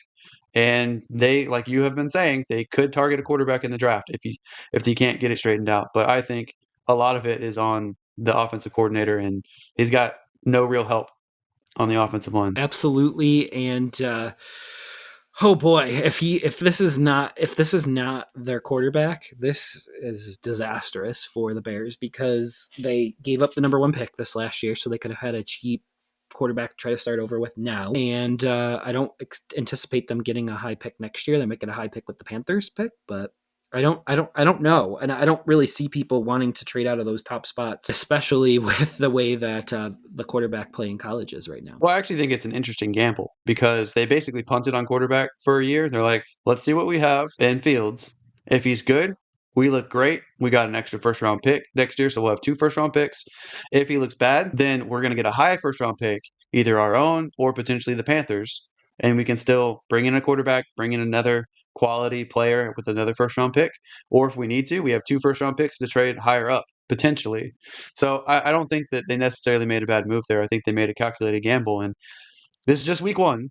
[SPEAKER 2] and they, like you have been saying, they could target a quarterback in the draft if you can't get it straightened out. But I think a lot of it is on the offensive coordinator, and he's got no real help on the offensive line.
[SPEAKER 1] Absolutely, and oh boy, if this is not their quarterback, this is disastrous for the Bears because they gave up the number one pick this last year, so they could have had a cheap quarterback to try to start over with now. And I don't anticipate them getting a high pick next year. They might get a high pick with the Panthers pick, but I don't know, and I don't really see people wanting to trade out of those top spots, especially with the way that the quarterback play in college is right now.
[SPEAKER 2] Well, I actually think it's an interesting gamble because they basically punted on quarterback for a year. They're like, let's see what we have in Fields. If he's good, we look great. We got an extra first round pick next year, so we'll have two first round picks. If he looks bad, then we're going to get a high first round pick, either our own or potentially the Panthers. And we can still bring in a quarterback, bring in another quality player with another first round pick. Or if we need to, we have two first round picks to trade higher up, potentially. So I don't think that they necessarily made a bad move there. I think they made a calculated gamble, and this is just week one,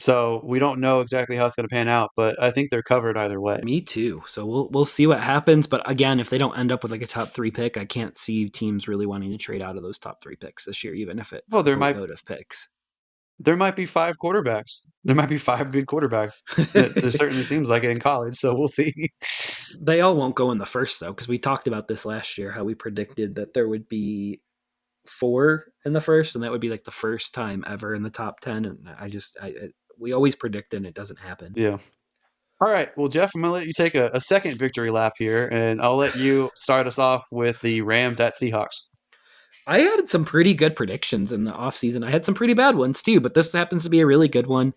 [SPEAKER 2] so we don't know exactly how it's going to pan out. But I think they're covered either way.
[SPEAKER 1] Me too. So we'll see what happens. But again, if they don't end up with like a top three pick, I can't see teams really wanting to trade out of those top three picks this year, even if it's
[SPEAKER 2] Well,
[SPEAKER 1] a boatload of picks.
[SPEAKER 2] there might be five quarterbacks. There might be five good quarterbacks. There certainly seems like it in college, so we'll see.
[SPEAKER 1] They all won't go in the first though, because we talked about this last year, how we predicted that there would be four in the first, and that would be like the first time ever in the top 10. And we always predict and it doesn't happen.
[SPEAKER 2] Yeah. All right. Well, Jeff, I'm gonna let you take a second victory lap here, and I'll let you start us off with the Rams at Seahawks.
[SPEAKER 1] I had some pretty good predictions in the offseason. I had some pretty bad ones too, but this happens to be a really good one.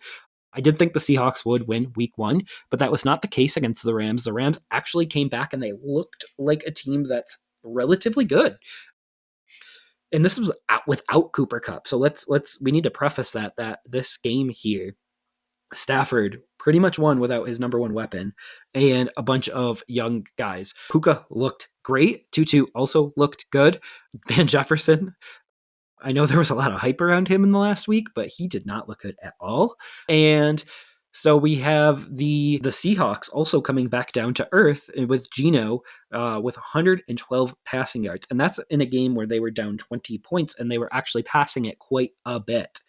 [SPEAKER 1] I did think the Seahawks would win week one, but that was not the case against the Rams. The Rams actually came back and they looked like a team that's relatively good. And this was without Cooper Kupp. So we need to preface that this game here, Stafford pretty much won without his number one weapon and a bunch of young guys. Puka looked great. Tutu also looked good. Van Jefferson, I know there was a lot of hype around him in the last week, but he did not look good at all. And so we have the Seahawks also coming back down to earth with Geno with 112 passing yards. And that's in a game where they were down 20 points and they were actually passing it quite a bit.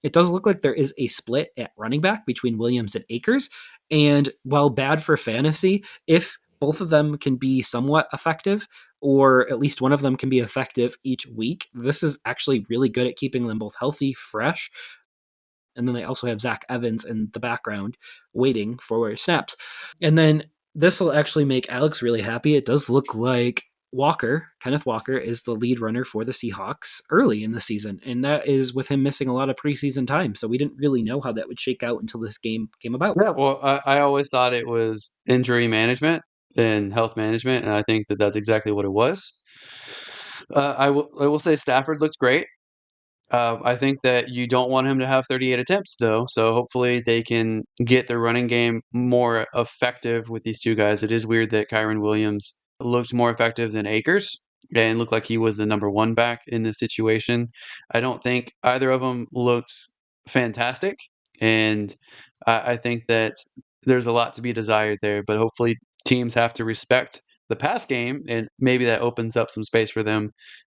[SPEAKER 1] It does look like there is a split at running back between Williams and Akers. And while bad for fantasy, if both of them can be somewhat effective, or at least one of them can be effective each week, this is actually really good at keeping them both healthy, fresh. And then they also have Zach Evans in the background waiting for snaps. And then this will actually make Alex really happy. It does look like Kenneth Walker, is the lead runner for the Seahawks early in the season. And that is with him missing a lot of preseason time. So we didn't really know how that would shake out until this game came about.
[SPEAKER 2] Yeah, well, I always thought it was injury management and health management, and I think that that's exactly what it was. I will say Stafford looked great. I think that you don't want him to have 38 attempts, though. So hopefully they can get the running game more effective with these two guys. It is weird that Kyron Williams looked more effective than Akers and looked like he was the number one back in this situation. I don't think either of them looked fantastic. And I think that there's a lot to be desired there. But hopefully teams have to respect the pass game, and maybe that opens up some space for them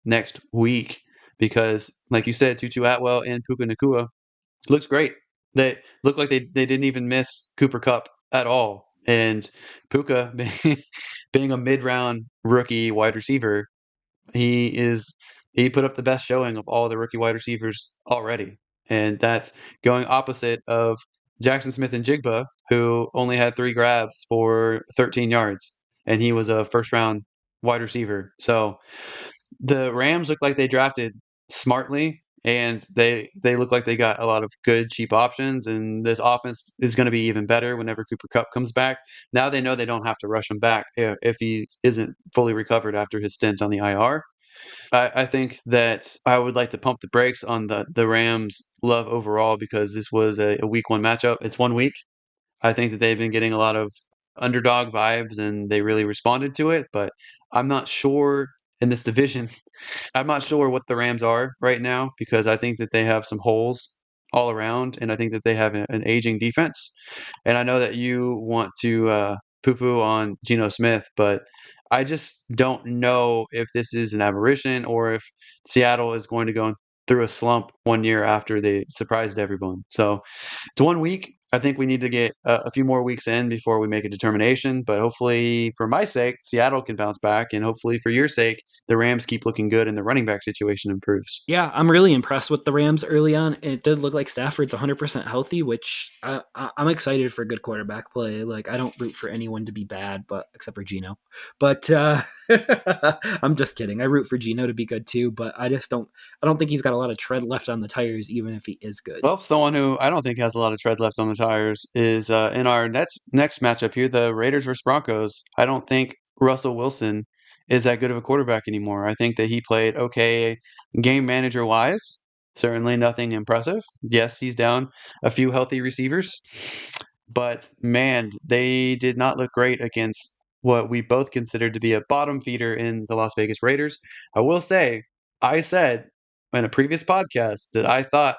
[SPEAKER 2] next week because, like you said, Tutu Atwell and Puka Nakua looks great. They look like they didn't even miss Cooper Cup at all. And Puka being a mid-round rookie wide receiver, He put up the best showing of all the rookie wide receivers already, and that's going opposite of Jackson Smith and Jigba, who only had 3 grabs for 13 yards, and he was a first round wide receiver. So the Rams look like they drafted smartly, and they look like they got a lot of good cheap options, and this offense is going to be even better whenever Cooper Cup comes back. Now they know they don't have to rush him back if he isn't fully recovered after his stint on the IR. I think that I would like to pump the brakes on the Rams' love overall because this was a week 1 matchup. It's 1 week. I think that they've been getting a lot of underdog vibes, and they really responded to it, but I'm not sure in this division. I'm not sure what the Rams are right now because I think that they have some holes all around, and I think that they have an aging defense. And I know that you want to poo-poo on Geno Smith, but I just don't know if this is an aberration or if Seattle is going to go through a slump 1 year after they surprised everyone. So it's 1 week. I think we need to get a few more weeks in before we make a determination. But hopefully, for my sake, Seattle can bounce back, and hopefully, for your sake, the Rams keep looking good and the running back situation improves.
[SPEAKER 1] Yeah, I'm really impressed with the Rams early on. It did look like Stafford's 100% healthy, which I'm excited for good quarterback play. Like, I don't root for anyone to be bad, but except for Geno. But I'm just kidding. I root for Geno to be good too, but I don't think he's got a lot of tread left on the tires, even if he is good.
[SPEAKER 2] Well, someone who I don't think has a lot of tread left on the tires is in our next matchup here, the Raiders versus Broncos. I don't think Russell Wilson is that good of a quarterback anymore. I think that he played okay game manager wise. Certainly nothing impressive. Yes, he's down a few healthy receivers, but man, they did not look great against what we both considered to be a bottom feeder in the Las Vegas Raiders. I will say, I said in a previous podcast that I thought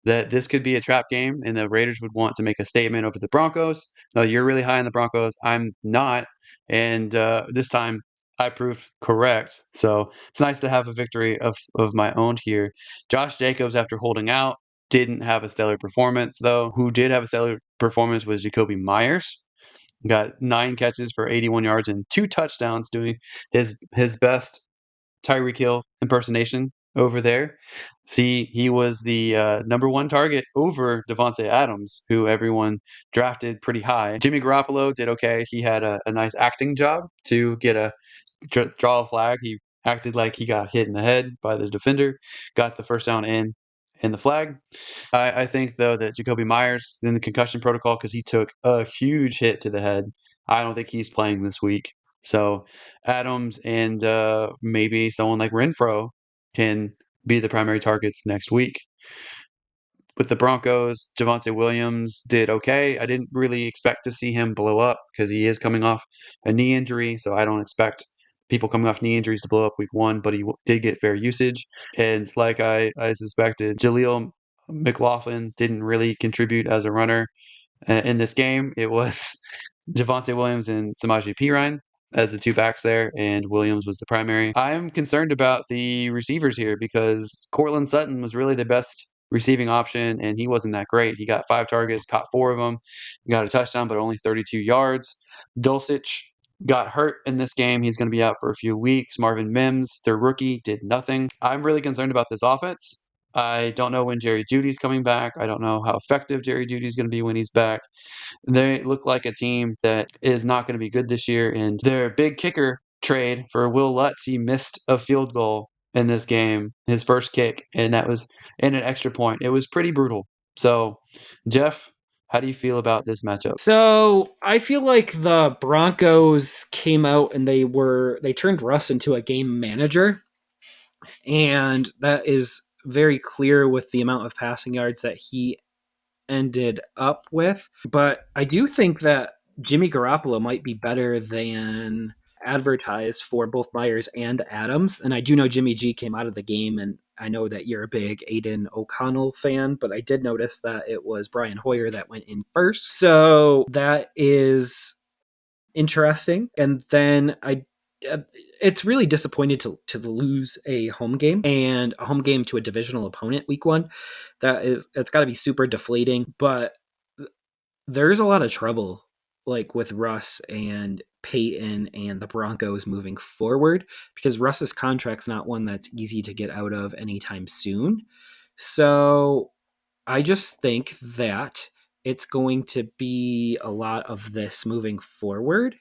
[SPEAKER 2] that this could be a trap game and the Raiders would want to make a statement over the Broncos. No, you're really high on the Broncos. I'm not. And this time I proved correct. So it's nice to have a victory of my own here. Josh Jacobs, after holding out, didn't have a stellar performance, though. Who did have a stellar performance was Jacoby Myers. Got 9 catches for 81 yards and 2 touchdowns, doing his best Tyreek Hill impersonation over there. See, he was the number 1 target over Devontae Adams, who everyone drafted pretty high. Jimmy Garoppolo did okay. He had a nice acting job to get a draw a flag. He acted like he got hit in the head by the defender, got the first down in the flag. I think though that Jacoby Myers in the concussion protocol because he took a huge hit to the head. I don't think he's playing this week. So Adams and maybe someone like Renfro can be the primary targets next week. With the Broncos, Javonte Williams did okay. I didn't really expect to see him blow up because he is coming off a knee injury, so I don't expect people coming off knee injuries to blow up week 1, but he did get fair usage. And like I suspected, Jaleel McLaughlin didn't really contribute as a runner in this game. It was Javonte Williams and Samaje Perine as the 2 backs there, and Williams was the primary. I'm concerned about the receivers here because Cortland Sutton was really the best receiving option, and he wasn't that great. He got 5 targets, caught 4 of them, got a touchdown, but only 32 yards. Dulcich got hurt in this game. He's going to be out for a few weeks. Marvin Mims, their rookie, did nothing. I'm really concerned about this offense. I don't know when Jerry Jeudy's coming back. I don't know how effective Jerry Jeudy's going to be when he's back. They look like a team that is not going to be good this year. And their big kicker trade for Will Lutz, he missed a field goal in this game, his first kick, and that was in an extra point. It was pretty brutal. So, Jeff, how do you feel about this matchup?
[SPEAKER 1] So I feel like the Broncos came out and they turned Russ into a game manager, and that is very clear with the amount of passing yards that he ended up with. But I do think that Jimmy Garoppolo might be better than advertised for both Myers and Adams. And I do know Jimmy G came out of the game, and I know that you're a big Aiden O'Connell fan, but I did notice that it was Brian Hoyer that went in first. So that is interesting. And then it's really disappointed to lose a home game and a home game to a divisional opponent week 1. It's got to be super deflating, but there's a lot of trouble like with Russ and Peyton and the Broncos moving forward, because Russ's contract's not one that's easy to get out of anytime soon. So I just think that it's going to be a lot of this moving forward,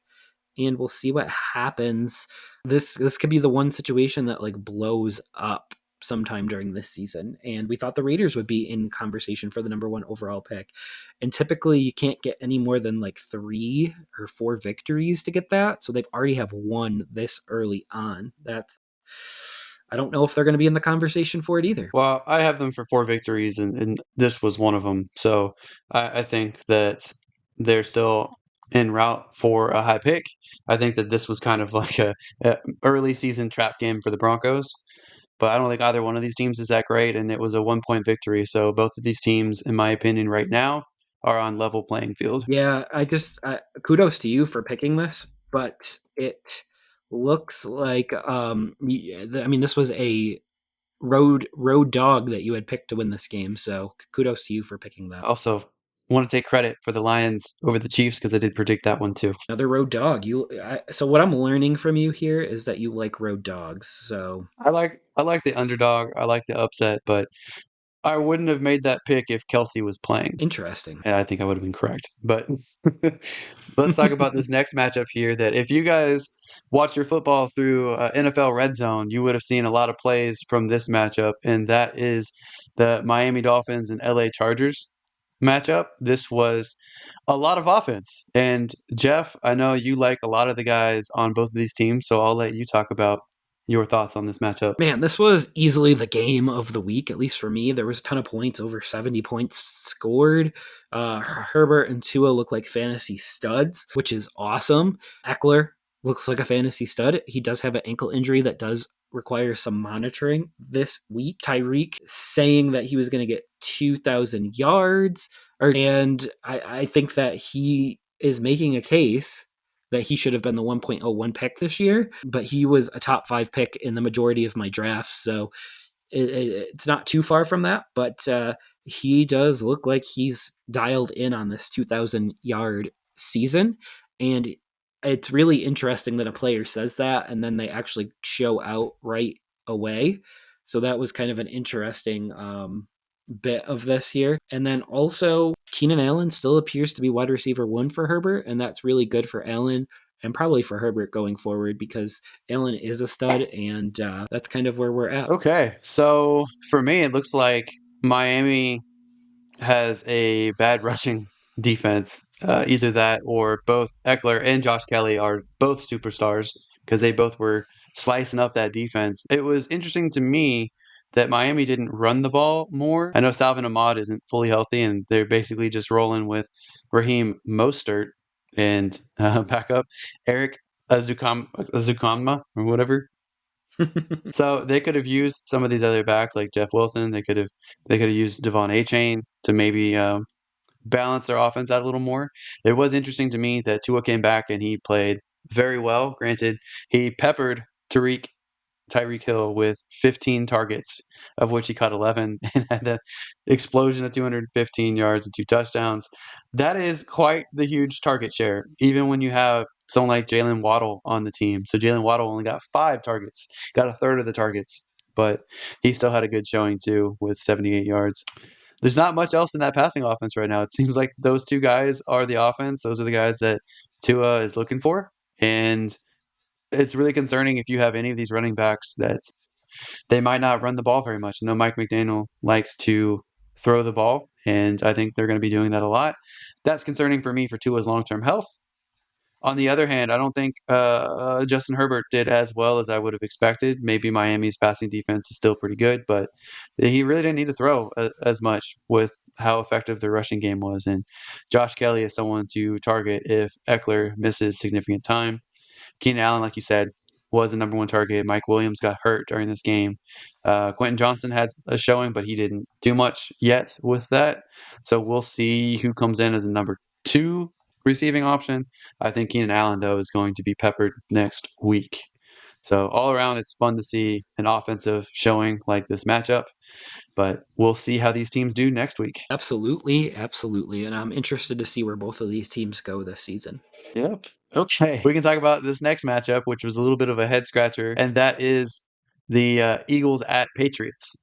[SPEAKER 1] and we'll see what happens. This could be the one situation that like blows up sometime during this season. And we thought the Raiders would be in conversation for the number one overall pick. And typically you can't get any more than like 3 or 4 victories to get that. So they've already have won this early on. That I don't know if they're going to be in the conversation for it either.
[SPEAKER 2] Well, I have them for 4 victories, and this was one of them. So I think that they're still en route for a high pick. I think that this was kind of like a early season trap game for the Broncos, but I don't think either one of these teams is that great, and it was a 1-point victory. So both of these teams, in my opinion, right now are on level playing field.
[SPEAKER 1] Yeah, kudos to you for picking this, but it looks like I mean this was a road dog that you had picked to win this game. So kudos to you for picking that.
[SPEAKER 2] Also, want to take credit for the Lions over the Chiefs because I did predict that one too.
[SPEAKER 1] Another road dog. So what I'm learning from you here is that you like road dogs. So
[SPEAKER 2] I like the underdog. I like the upset, but I wouldn't have made that pick if Kelsey was playing.
[SPEAKER 1] interesting.
[SPEAKER 2] And I think I would have been correct. But let's talk about this next matchup here. That if you guys watch your football through NFL Red Zone, you would have seen a lot of plays from this matchup, and that is the Miami Dolphins and LA Chargers matchup. This was a lot of offense. And Jeff, I know you like a lot of the guys on both of these teams, so I'll let you talk about your thoughts on this matchup.
[SPEAKER 1] Man, this was easily the game of the week, at least for me. There was a ton of points, over 70 points scored. Herbert and Tua look like fantasy studs, which is awesome. Eckler looks like a fantasy stud. He does have an ankle injury that does require some monitoring this week. Tyreek saying that he was going to get 2,000 yards. And I think that he is making a case that he should have been the 1.01 pick this year, but he was a top 5 pick in the majority of my drafts. So it's not too far from that, but he does look like he's dialed in on this 2,000-yard season. And it's really interesting that a player says that and then they actually show out right away. So that was kind of an interesting bit of this here. And then also, Keenan Allen still appears to be wide receiver 1 for Herbert, and that's really good for Allen and probably for Herbert going forward because Allen is a stud, and that's kind of where we're at.
[SPEAKER 2] Okay, so for me, it looks like Miami has a bad rushing defense. Either that or both Eckler and Josh Kelly are both superstars because they both were slicing up that defense. It was interesting to me that Miami didn't run the ball more. I know Salvin Ahmad isn't fully healthy, and they're basically just rolling with Raheem Mostert and backup Eric Azukanma or whatever. So they could have used some of these other backs like Jeff Wilson. They could have used Devon A. Chain to maybe balance their offense out a little more. It was interesting to me that Tua came back and he played very well. Granted, he peppered Tyreek Hill with 15 targets, of which he caught 11 and had an explosion of 215 yards and 2 touchdowns. That is quite the huge target share, even when you have someone like Jalen Waddle on the team. So Jalen Waddle only got 5 targets, got a third of the targets, but he still had a good showing too with 78 yards. There's not much else in that passing offense right now. It seems like those 2 guys are the offense. Those are the guys that Tua is looking for, and it's really concerning if you have any of these running backs that they might not run the ball very much. I know Mike McDaniel likes to throw the ball, and I think they're going to be doing that a lot. That's concerning for me for Tua's long-term health. On the other hand, I don't think Justin Herbert did as well as I would have expected. Maybe Miami's passing defense is still pretty good, but he really didn't need to throw as much with how effective the rushing game was. And Josh Kelly is someone to target if Eckler misses significant time. Keenan Allen, like you said, was the number 1 target. Mike Williams got hurt during this game. Quentin Johnson had a showing, but he didn't do much yet with that. So we'll see who comes in as the number 2 receiving option. I think Keenan Allen, though, is going to be peppered next week. So all around, it's fun to see an offensive showing like this matchup. But we'll see how these teams do next week.
[SPEAKER 1] Absolutely, absolutely. And I'm interested to see where both of these teams go this season.
[SPEAKER 2] Yep. Okay. We can talk about this next matchup, which was a little bit of a head scratcher, and that is the Eagles at Patriots.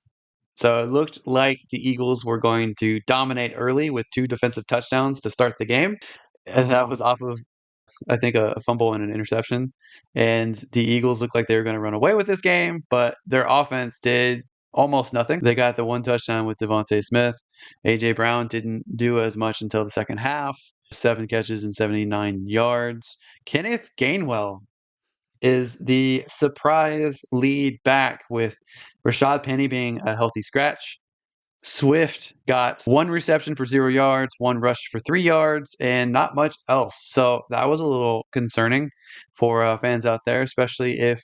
[SPEAKER 2] So it looked like the Eagles were going to dominate early with 2 defensive touchdowns to start the game. And that was off of, I think, a fumble and an interception. And the Eagles looked like they were going to run away with this game, but their offense did almost nothing. They got the 1 touchdown with Devontae Smith. A.J. Brown didn't do as much until the second half. 7 catches and 79 yards. Kenneth Gainwell is the surprise lead back with Rashad Penny being a healthy scratch. Swift got 1 reception for 0 yards, 1 rush for 3 yards, and not much else. So that was a little concerning for fans out there, especially if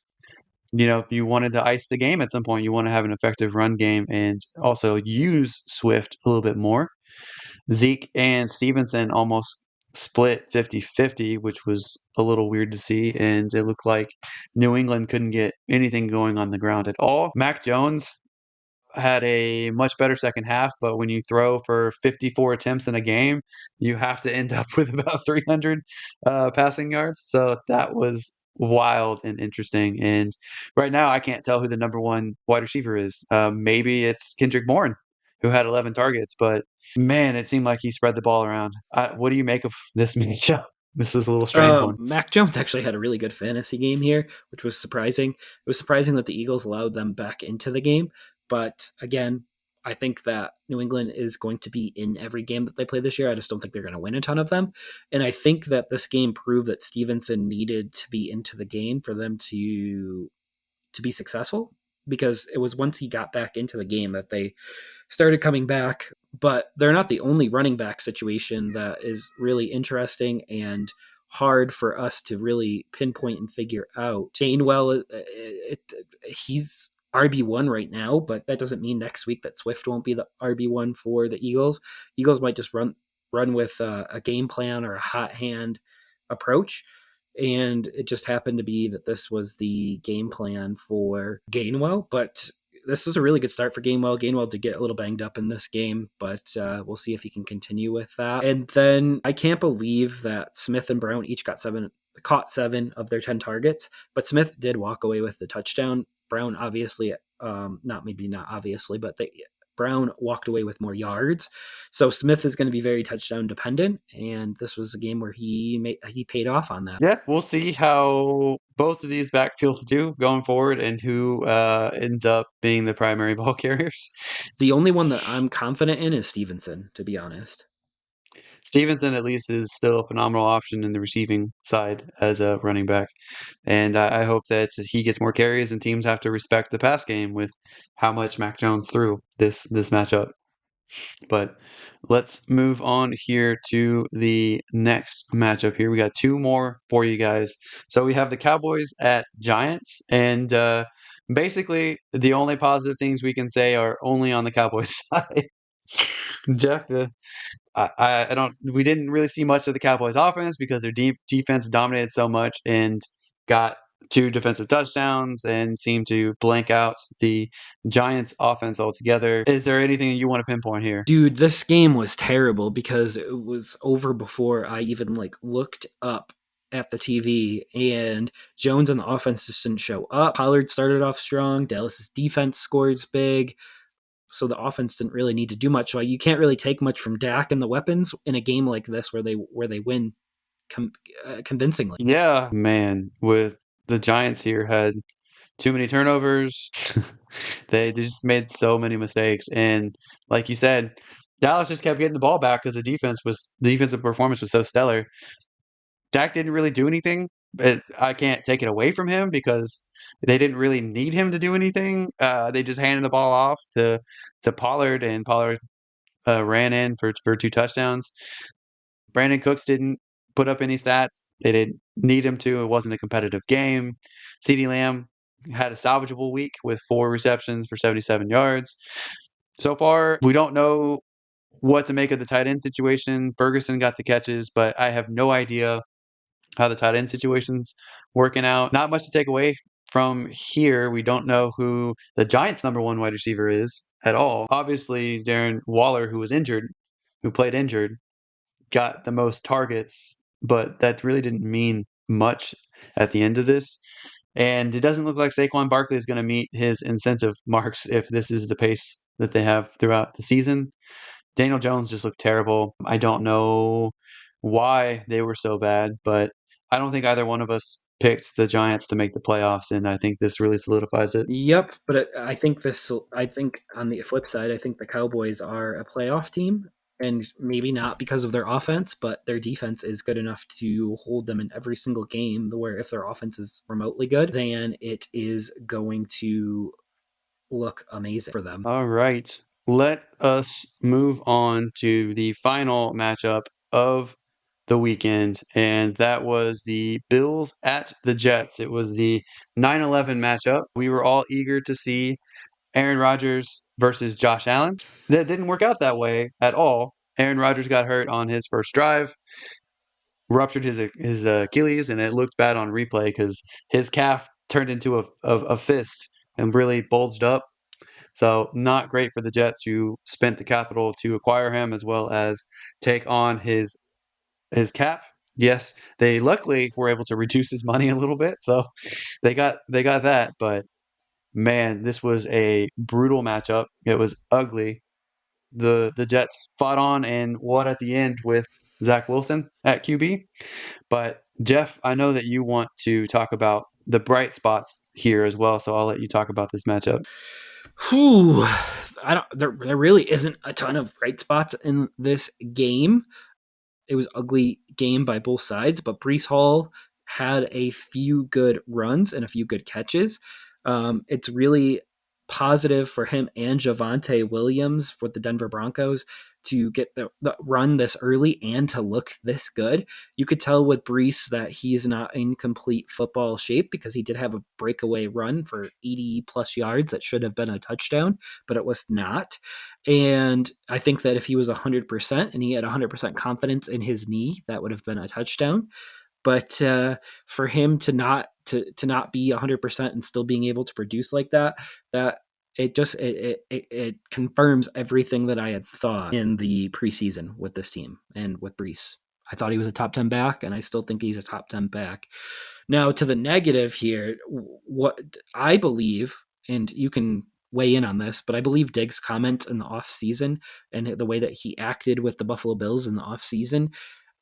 [SPEAKER 2] you wanted to ice the game at some point. You want to have an effective run game and also use Swift a little bit more. Zeke and Stevenson almost split 50-50, which was a little weird to see, and it looked like New England couldn't get anything going on the ground at all. Mac Jones had a much better second half, but when you throw for 54 attempts in a game, you have to end up with about 300 passing yards. So that was wild and interesting. And right now, I can't tell who the number 1 wide receiver is. Maybe it's Kendrick Bourne, who had 11 targets, but man, it seemed like he spread the ball around. What do you make of this matchup? This is a little strange one.
[SPEAKER 1] Mac Jones actually had a really good fantasy game here, which was surprising. It was surprising that the Eagles allowed them back into the game. But again, I think that New England is going to be in every game that they play this year. I just don't think they're going to win a ton of them. And I think that this game proved that Stevenson needed to be into the game for them to be successful, because it was once he got back into the game that they started coming back. But they're not the only running back situation that is really interesting and hard for us to really pinpoint and figure out. Gainwell, he's RB1 right now, but that doesn't mean next week that Swift won't be the RB1 for the Eagles. Eagles might just run with a game plan or a hot hand approach. And it just happened to be that this was the game plan for Gainwell. But this was a really good start for Gainwell. Gainwell did get a little banged up in this game, but we'll see if he can continue with that. And then I can't believe that Smith and Brown each caught 7 of their 10 targets, but Smith did walk away with the touchdown. Brown obviously, not obviously, but Brown walked away with more yards. So Smith is going to be very touchdown dependent, and this was a game where he paid off on that.
[SPEAKER 2] Yeah, we'll see how both of these backfields do going forward and who ends up being the primary ball carriers.
[SPEAKER 1] The only one that I'm confident in is Stevenson, to be honest.
[SPEAKER 2] Stevenson, at least, is still a phenomenal option in the receiving side as a running back. And I hope that he gets more carries and teams have to respect the pass game with how much Mac Jones threw this matchup. But let's move on here to the next matchup here. We got 2 more for you guys. So we have the Cowboys at Giants, and basically the only positive things we can say are only on the Cowboys side. Jeff, I don't. We didn't really see much of the Cowboys' offense because their defense dominated so much and got 2 defensive touchdowns and seemed to blank out the Giants' offense altogether. Is there anything you want to pinpoint here?
[SPEAKER 1] Dude, this game was terrible because it was over before I even looked up at the TV, and Jones and the offense just didn't show up. Pollard started off strong. Dallas's defense scores big. So the offense didn't really need to do much. So you can't really take much from Dak and the weapons in a game like this where they win convincingly.
[SPEAKER 2] Yeah, man, with the Giants here had too many turnovers. They just made so many mistakes, and like you said, Dallas just kept getting the ball back because the defensive performance was so stellar. Dak didn't really do anything, but I can't take it away from him because they didn't really need him to do anything. They just handed the ball off to Pollard, and Pollard ran in for 2 touchdowns. Brandon Cooks didn't put up any stats. They didn't need him to. It wasn't a competitive game. CeeDee Lamb had a salvageable week with 4 receptions for 77 yards. So far, we don't know what to make of the tight end situation. Ferguson got the catches, but I have no idea how the tight end situation's working out. Not much to take away from here, we don't know who the Giants' number one wide receiver is at all. Obviously, Darren Waller, who was injured, who played injured, got the most targets, but that really didn't mean much at the end of this. And it doesn't look like Saquon Barkley is going to meet his incentive marks if this is the pace that they have throughout the season. Daniel Jones just looked terrible. I don't know why they were so bad, but I don't think either one of us picked the Giants to make the playoffs, and I think this really solidifies it.
[SPEAKER 1] Yep, but I think this. I think on the flip side, I think the Cowboys are a playoff team, and maybe not because of their offense, but their defense is good enough to hold them in every single game. Where if their offense is remotely good, then it is going to look amazing for them.
[SPEAKER 2] All right. Let us move on to the final matchup of the weekend, and that was the Bills at the Jets. It was the 9-11 matchup. We were all eager to see Aaron Rodgers versus Josh Allen. That didn't work out that way at all. Aaron Rodgers got hurt on his first drive, ruptured his Achilles, and it looked bad on replay because his calf turned into a fist and really bulged up. So not great for the Jets, who spent the capital to acquire him as well as take on his cap. Yes, they luckily were able to reduce his money a little bit, so they got that. But man, this was a brutal matchup. It was ugly. The Jets fought on and won at the end with Zach Wilson at QB. But Jeff, I know that you want to talk about the bright spots here as well, so I'll let you talk about this matchup.
[SPEAKER 1] Whew, I don't. There really isn't a ton of bright spots in this game. It was ugly game by both sides, but Brees Hall had a few good runs and a few good catches. It's really positive for him and Javonte Williams for the Denver Broncos to get the run this early and to look this good. You could tell with Brees that he's not in complete football shape because he did have a breakaway run for 80 plus yards that should have been a touchdown, but it was not. And I think that if he was 100% and he had 100% confidence in his knee, that would have been a touchdown. But for him to not be 100% and still being able to produce like that, that it confirms everything that I had thought in the preseason with this team and with Brees. I thought he was a top 10 back, and I still think he's a top 10 back. Now, to the negative here, what I believe, and you can weigh in on this, but I believe Diggs' comments in the offseason and the way that he acted with the Buffalo Bills in the offseason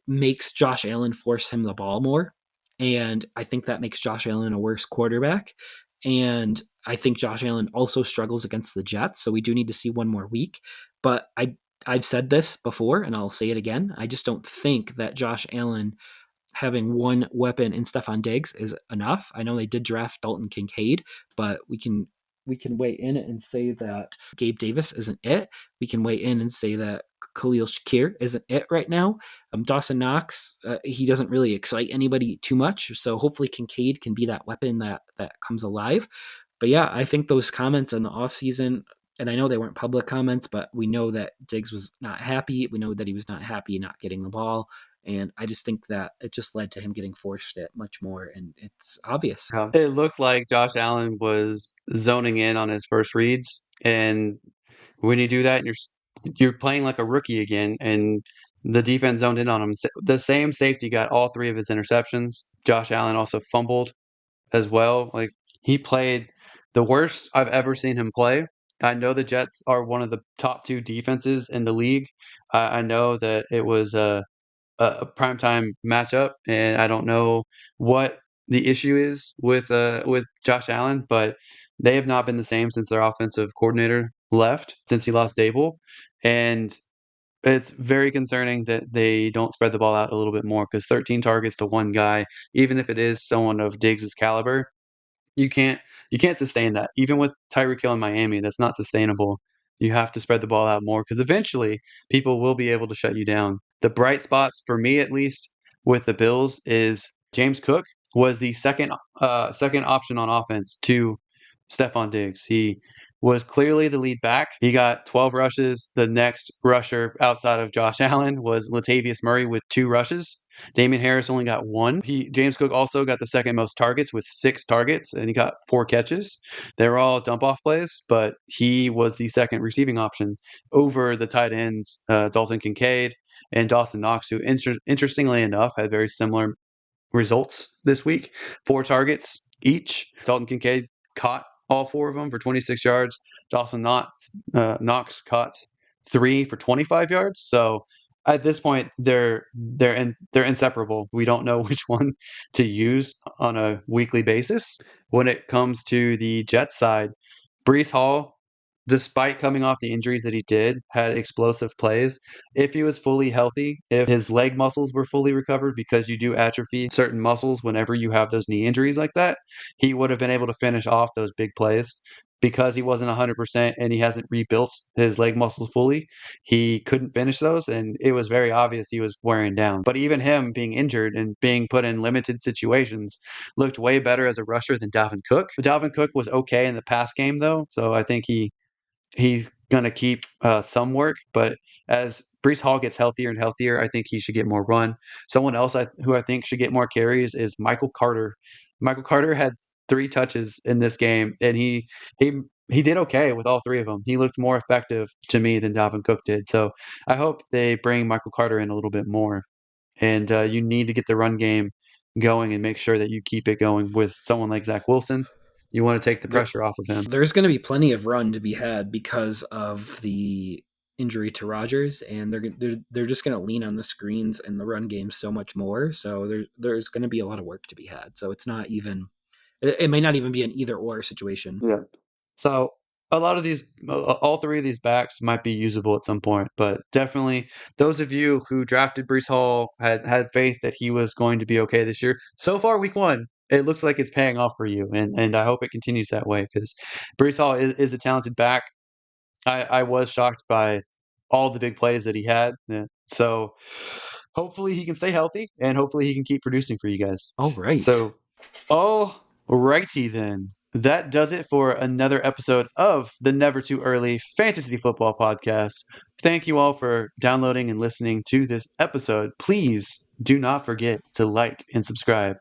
[SPEAKER 1] makes Josh Allen force him the ball more. And I think that makes Josh Allen a worse quarterback. And I think Josh Allen also struggles against the Jets. So we do need to see one more week. But I've said this before and I'll say it again. I just don't think that Josh Allen having one weapon in Stephon Diggs is enough. I know they did draft Dalton Kincaid, but we can weigh in and say that Gabe Davis isn't it. We can weigh in and say that Khalil Shakir isn't it right now. Dawson Knox, he doesn't really excite anybody too much. So hopefully Kincaid can be that weapon that comes alive. But yeah, I think those comments in the offseason, and I know they weren't public comments, but we know that Diggs was not happy. We know that he was not happy not getting the ball. And I just think that it just led to him getting forced it much more. And it's obvious.
[SPEAKER 2] It looked like Josh Allen was zoning in on his first reads, and when you do that, and you're playing like a rookie again, and the defense zoned in on him. The same safety got all three of his interceptions. Josh Allen also fumbled as well. Like he played the worst I've ever seen him play. I know the Jets are one of the top two defenses in the league. I know that it was a primetime matchup, and I don't know what the issue is with Josh Allen, but they have not been the same since their offensive coordinator left, since he lost Dable, and it's very concerning that they don't spread the ball out a little bit more because 13 targets to one guy, even if it is someone of Diggs's caliber, you can't you can't sustain that. Even with Tyreek Hill in Miami, that's not sustainable. You have to spread the ball out more because eventually people will be able to shut you down. The bright spots for me, at least, with the Bills is James Cook was the second option on offense to Stephon Diggs. He was clearly the lead back. He got 12 rushes. The next rusher outside of Josh Allen was Latavius Murray with 2 rushes. Damian Harris only got 1. James Cook also got the second most targets with 6 targets, and he got 4 catches. They were all dump off plays, but he was the second receiving option over the tight ends, Dalton Kincaid and Dawson Knox, who interestingly enough had very similar results this week. 4 targets each. Dalton Kincaid caught all 4 of them for 26 yards. Dawson Knox caught 3 for 25 yards. So at this point, they're inseparable. We don't know which one to use on a weekly basis. When it comes to the Jets side, Brees Hall, despite coming off the injuries that he did, had explosive plays. If he was fully healthy, if his leg muscles were fully recovered, because you do atrophy certain muscles whenever you have those knee injuries like that, he would have been able to finish off those big plays. Because he wasn't 100% and he hasn't rebuilt his leg muscles fully, he couldn't finish those, and it was very obvious he was wearing down. But even him being injured and being put in limited situations looked way better as a rusher than Dalvin Cook. Dalvin Cook was okay in the pass game, though, so I think he's going to keep some work. But as Brees Hall gets healthier and healthier, I think he should get more run. Someone else who I think should get more carries is Michael Carter. Michael Carter had 3 touches in this game, and he he did okay with all 3 of them. He looked more effective to me than Dalvin Cook did. So I hope they bring Michael Carter in a little bit more. And you need to get the run game going and make sure that you keep it going with someone like Zach Wilson. You want to take the
[SPEAKER 1] There,
[SPEAKER 2] pressure off of him.
[SPEAKER 1] there's going to be plenty of run to be had because of the injury to Rodgers, and they're just going to lean on the screens and the run game so much more. So there's going to be a lot of work to be had. So it's not even it may not even be an either or situation.
[SPEAKER 2] Yeah. So a lot of these, all 3 of these backs might be usable at some point, but definitely those of you who drafted Brees Hall had faith that he was going to be okay this year. So far, week 1, it looks like it's paying off for you, and I hope it continues that way because Brees Hall is a talented back. I was shocked by all the big plays that he had. Yeah. So hopefully he can stay healthy and hopefully he can keep producing for you guys.
[SPEAKER 1] All right.
[SPEAKER 2] So, all righty then. That does it for another episode of the Never Too Early Fantasy Football Podcast. Thank you all for downloading and listening to this episode. Please do not forget to like and subscribe.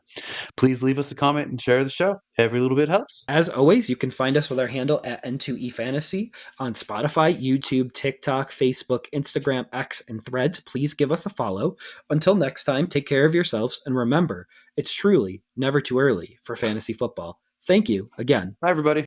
[SPEAKER 2] Please leave us a comment and share the show. Every little bit helps.
[SPEAKER 1] As always, you can find us with our handle at N2EFantasy on Spotify, YouTube, TikTok, Facebook, Instagram, X, and Threads. Please give us a follow. Until next time, take care of yourselves, and remember, it's truly never too early for fantasy football. Thank you again.
[SPEAKER 2] Bye, everybody.